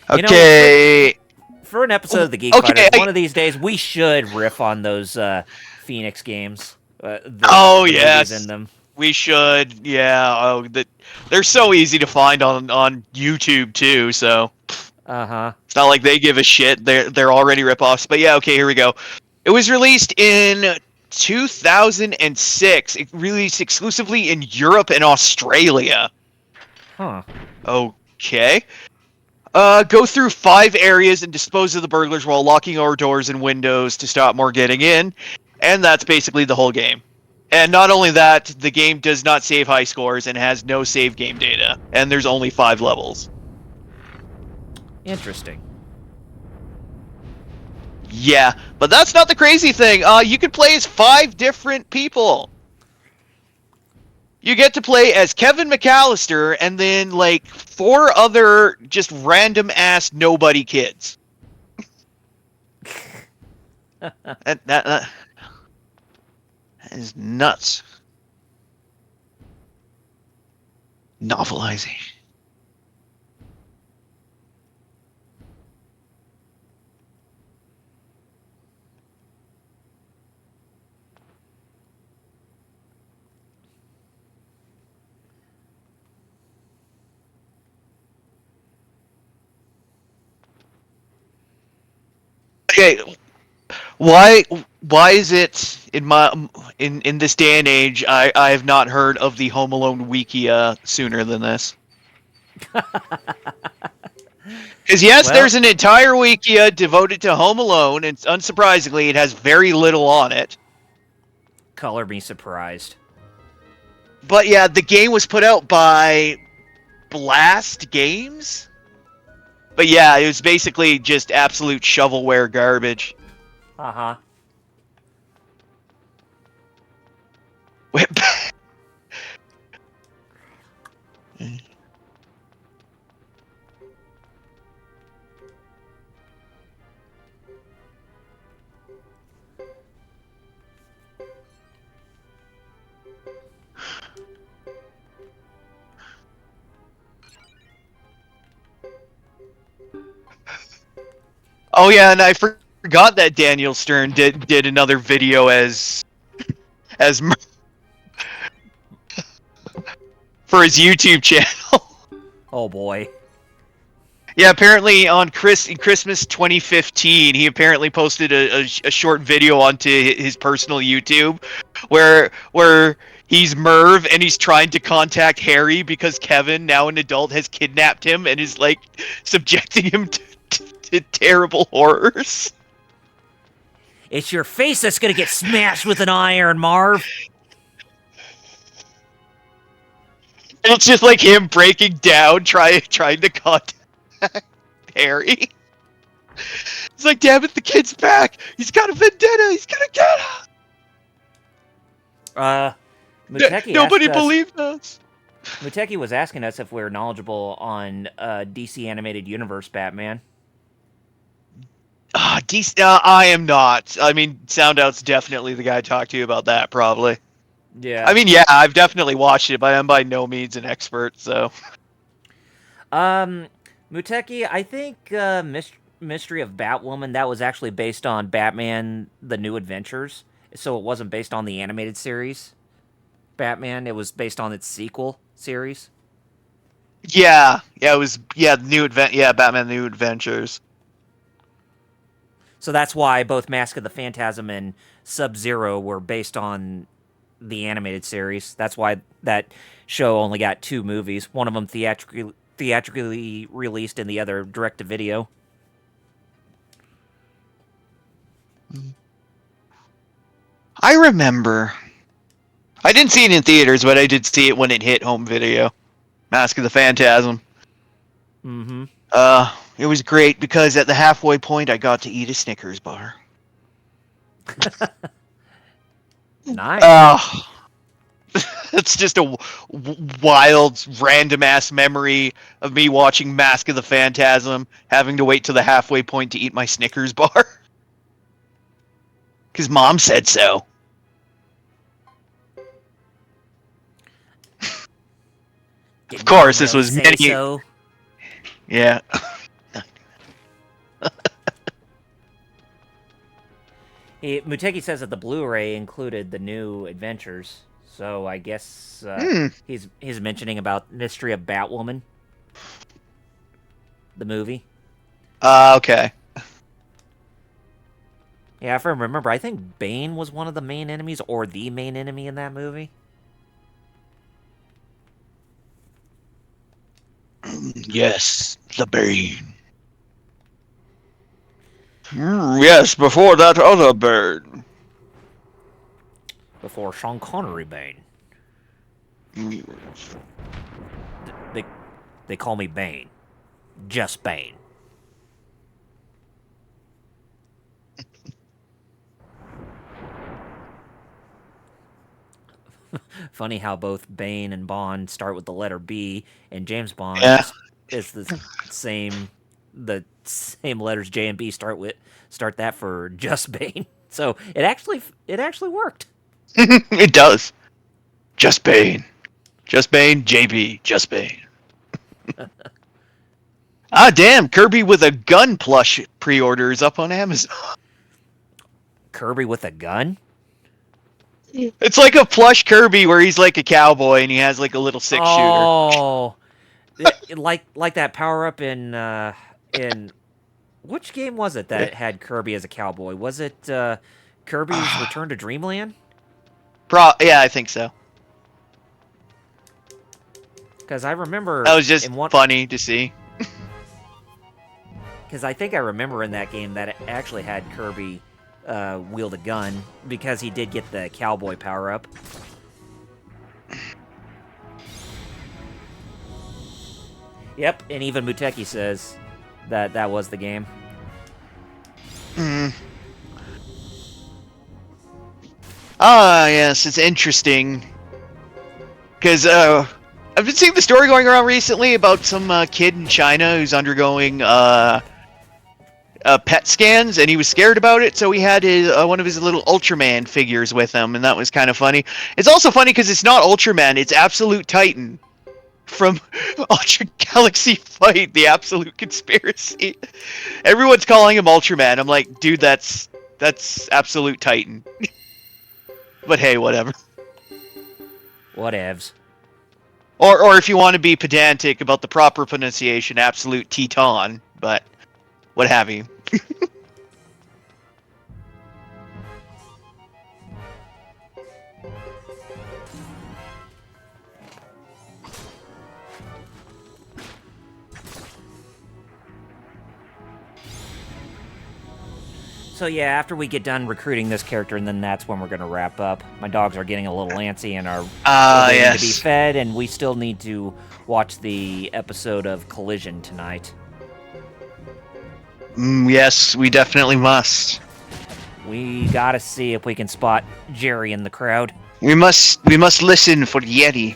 Okay. For an episode of the Geek Okay, Fighters, one of these days we should riff on those Phoenix games. The movies yes, in them. we should. Yeah. Oh, they're so easy to find on YouTube too. So it's not like they give a shit. They're already ripoffs. But yeah. Okay. Here we go. It was released in 2006. It released exclusively in Europe and Australia. Huh. Okay. Go through 5 areas and dispose of the burglars while locking our doors and windows to stop more getting in. And that's basically the whole game. And not only that, the game does not save high scores and has no save game data. And there's only 5 levels. Interesting. Yeah, but that's not the crazy thing. You can play as 5 different people. You get to play as Kevin McAllister and then, like, 4 other just random-ass nobody kids. That is nuts. Novelizing. Okay, why is it in this day and age I have not heard of the Home Alone Wikia sooner than this? Because yes, Well, there's an entire Wikia devoted to Home Alone, and unsurprisingly, it has very little on it. color me surprised. But yeah, the game was put out by Blast Games. But yeah, it was basically just absolute shovelware garbage. Uh-huh. Oh yeah, and I forgot that Daniel Stern did another video as for his YouTube channel. Oh boy. Yeah, apparently on Christmas 2015, he apparently posted a short video onto his personal YouTube where he's Merv and he's trying to contact Harry because Kevin, now an adult, has kidnapped him and is like subjecting him to terrible horrors. It's your face that's gonna get smashed with an iron, Marv. And it's just like him breaking down, trying to contact Harry. It's like, damn it, the kid's back. He's got a vendetta. He's gonna get him. Muteki Nobody asked us- believed us. Muteki was asking us if we're knowledgeable on DC Animated Universe Batman. I am not. I mean, Soundout's definitely the guy to talk to you about that, probably. Yeah. I mean, yeah, I've definitely watched it, but I'm by no means an expert, so. Muteki, I think Mystery of Batwoman, that was actually based on Batman: The New Adventures, so it wasn't based on the animated series Batman. It was based on its sequel series. Yeah, it was Batman: New Adventures. So that's why both Mask of the Phantasm and Sub-Zero were based on the animated series. That's why that show only got 2 movies. One of them theatrically released and the other direct-to-video. I remember. I didn't see it in theaters, but I did see it when it hit home video. Mask of the Phantasm. Mm-hmm. It was great because at the halfway point I got to eat a Snickers bar. Nice. It's just a wild, random-ass memory of me watching Mask of the Phantasm, having to wait to the halfway point to eat my Snickers bar. Because Mom said so. Did Of course, Mom this really was say many... so? Yeah. Muteki says that the Blu-ray included the new adventures, so I guess he's mentioning about Mystery of Batwoman, the movie. Okay. Yeah, if I remember, I think Bane was one of the main enemies, or the main enemy in that movie. Yes, the Bane. Yes, before that other bird. Before Sean Connery Bane. They call me Bane. Just Bane. Funny how both Bane and Bond start with the letter B, and James Bond is the same letters J and B start that for just Bane. So it actually worked. It does. Just Bane. Just Bane, JB, just Bane. Damn, Kirby with a gun plush pre-order is up on Amazon. Kirby with a gun? It's like a plush Kirby where he's like a cowboy and he has like a little six shooter. Oh, like that power up in which game was it that had Kirby as a cowboy? Was it Kirby's Return to Dreamland? Yeah, I think so. Because I remember that was just funny to see. Because I think I remember in that game that it actually had Kirby wield a gun because he did get the cowboy power up. Yep, and even Muteki says that was the game. Yes, it's interesting. Because I've been seeing the story going around recently about some kid in China who's undergoing PET scans, and he was scared about it, so he had one of his little Ultraman figures with him, and that was kind of funny. It's also funny because it's not Ultraman, it's Absolute Titan from Ultra Galaxy Fight, the Absolute Conspiracy. Everyone's calling him Ultraman. I'm like, dude, that's Absolute Titan. But hey, whatever. Whatevs. Or if you want to be pedantic about the proper pronunciation, Absolute Teton, but what have you. So yeah, after we get done recruiting this character, and then that's when we're going to wrap up. My dogs are getting a little antsy and are waiting to be fed, and we still need to watch the episode of Collision tonight. Yes, we definitely must. We gotta see if we can spot Jerry in the crowd. We must listen for Yeti.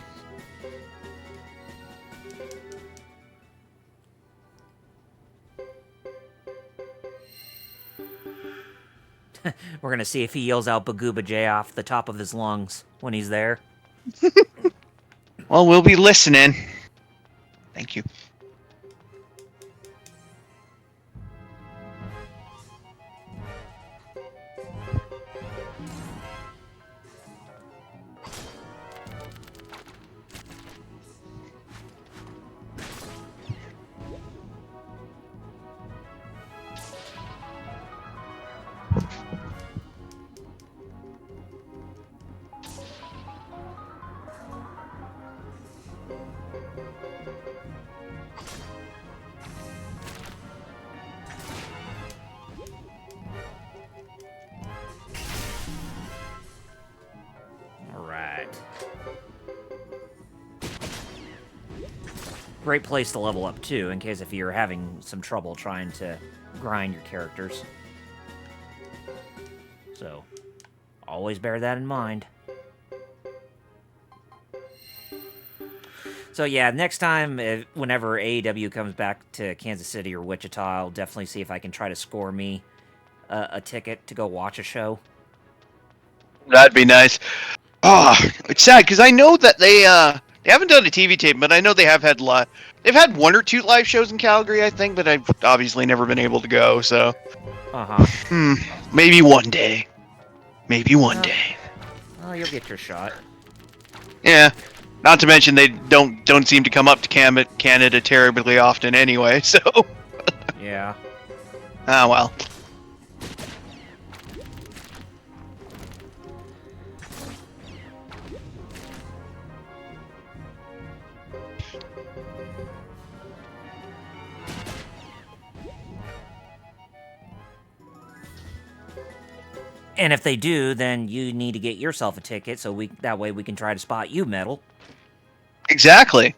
We're gonna see if he yells out Bagooba J off the top of his lungs when he's there. Well, we'll be listening. Thank you. Great place to level up, too, in case if you're having some trouble trying to grind your characters. So, always bear that in mind. So yeah, next time, whenever AEW comes back to Kansas City or Wichita, I'll definitely see if I can try to score me a ticket to go watch a show. That'd be nice. Oh, it's sad because I know that they haven't done a TV tape, but I know they have had they've had 1 or 2 live shows in Calgary, I think, but I've obviously never been able to go. So, maybe one day. Maybe one day. Well, you'll get your shot. Yeah. Not to mention they don't seem to come up to Canada terribly often anyway. So. Yeah. Ah well. And if they do, then you need to get yourself a ticket, so that way we can try to spot you, Metal. Exactly.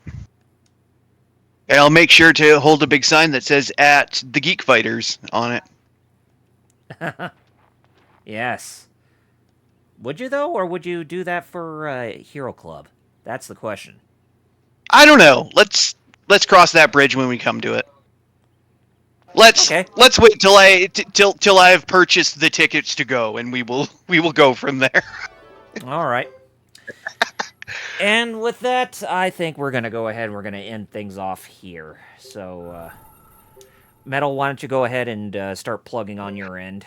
And I'll make sure to hold a big sign that says "at the Geek Fighters" on it. Yes. Would you though, or would you do that for Hero Club? That's the question. I don't know. Let's cross that bridge when we come to it. Let's wait till I have purchased the tickets to go, and we will go from there. All right. And with that, I think we're gonna go ahead and we're gonna end things off here. So, Metal, why don't you go ahead and start plugging on your end?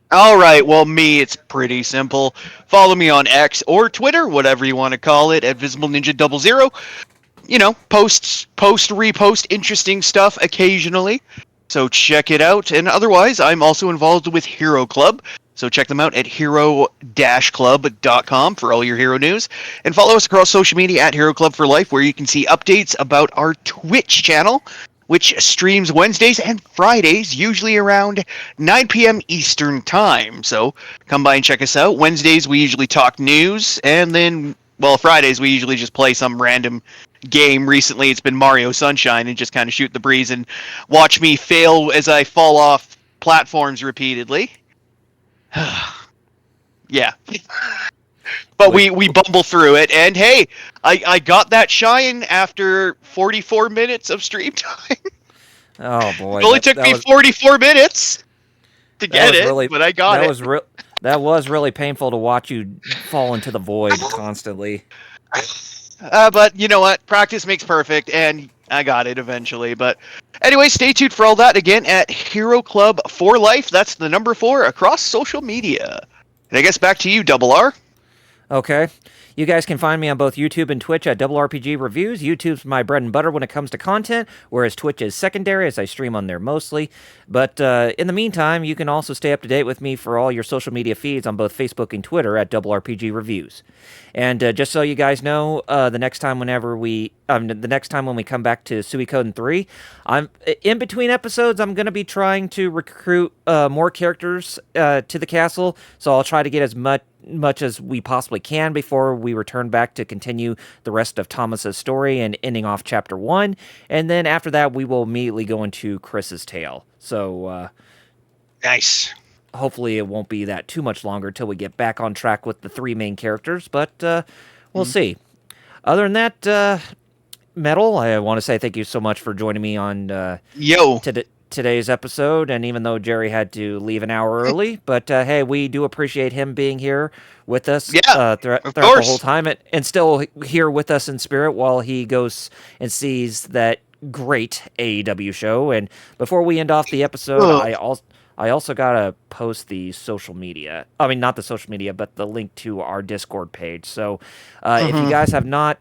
All right. Well, it's pretty simple. Follow me on X or Twitter, whatever you want to call it, at Visible Ninja 00. You know, post, repost interesting stuff occasionally. So check it out. And otherwise, I'm also involved with Hero Club. So check them out at hero-club.com for all your hero news. And follow us across social media at Hero Club for Life, where you can see updates about our Twitch channel, which streams Wednesdays and Fridays, usually around 9 p.m. Eastern Time. So come by and check us out. Wednesdays, we usually talk news. And then, Fridays, we usually just play some random game. Recently, it's been Mario Sunshine, and just kind of shoot the breeze and watch me fail as I fall off platforms repeatedly. Yeah. But we bumble through it, and hey, I got that shine after 44 minutes of stream time. Oh boy. It only took me 44 minutes to get it, but I got it. That was really painful to watch you fall into the void constantly. But you know what? Practice makes perfect, and I got it eventually. But anyway, stay tuned for all that again at Hero Club for Life. That's the number 4 across social media. And I guess back to you, Double R. Okay. You guys can find me on both YouTube and Twitch at Double RPG Reviews. YouTube's my bread and butter when it comes to content, whereas Twitch is secondary, as I stream on there mostly. But in the meantime, you can also stay up to date with me for all your social media feeds on both Facebook and Twitter at Double RPG Reviews. And just so you guys know, the next time when we come back to Suikoden 3, I'm in between episodes. I'm going to be trying to recruit more characters to the castle, so I'll try to get as much as we possibly can before we return back to continue the rest of Thomas's story and ending off chapter 1. And then after that, we will immediately go into Chris's tale. So, nice. Hopefully it won't be that too much longer till we get back on track with the 3 main characters, but we'll see. Other than that, Metal, I want to say thank you so much for joining me on today's episode, and even though Jerry had to leave an hour early, but hey, we do appreciate him being here with us throughout the whole time, and still here with us in spirit while he goes and sees that great AEW show. And before we end off the episode, I also gotta post the social media. I mean, not the social media, but the link to our Discord page. So if you guys have not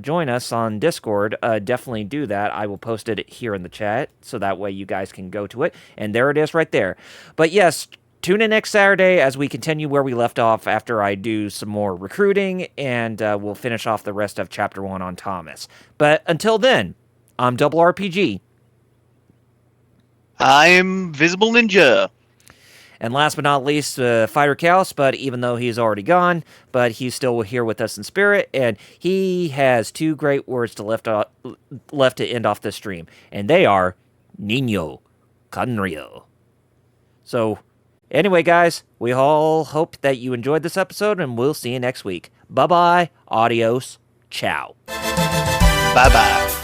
joined us on Discord, definitely do that. I will post it here in the chat, so that way you guys can go to it. And there it is right there. But yes, tune in next Saturday as we continue where we left off after I do some more recruiting, and we'll finish off the rest of Chapter 1 on Thomas. But until then, I'm Double RPG. I'm Visible Ninja. And last but not least, Fighter Chaos, but even though he's already gone, but he's still here with us in spirit, and he has 2 great words to left to end off this stream, and they are Niño Canrio. So, Anyway, guys, we all hope that you enjoyed this episode, and we'll see you next week. Bye-bye. Adios. Ciao. Bye-bye.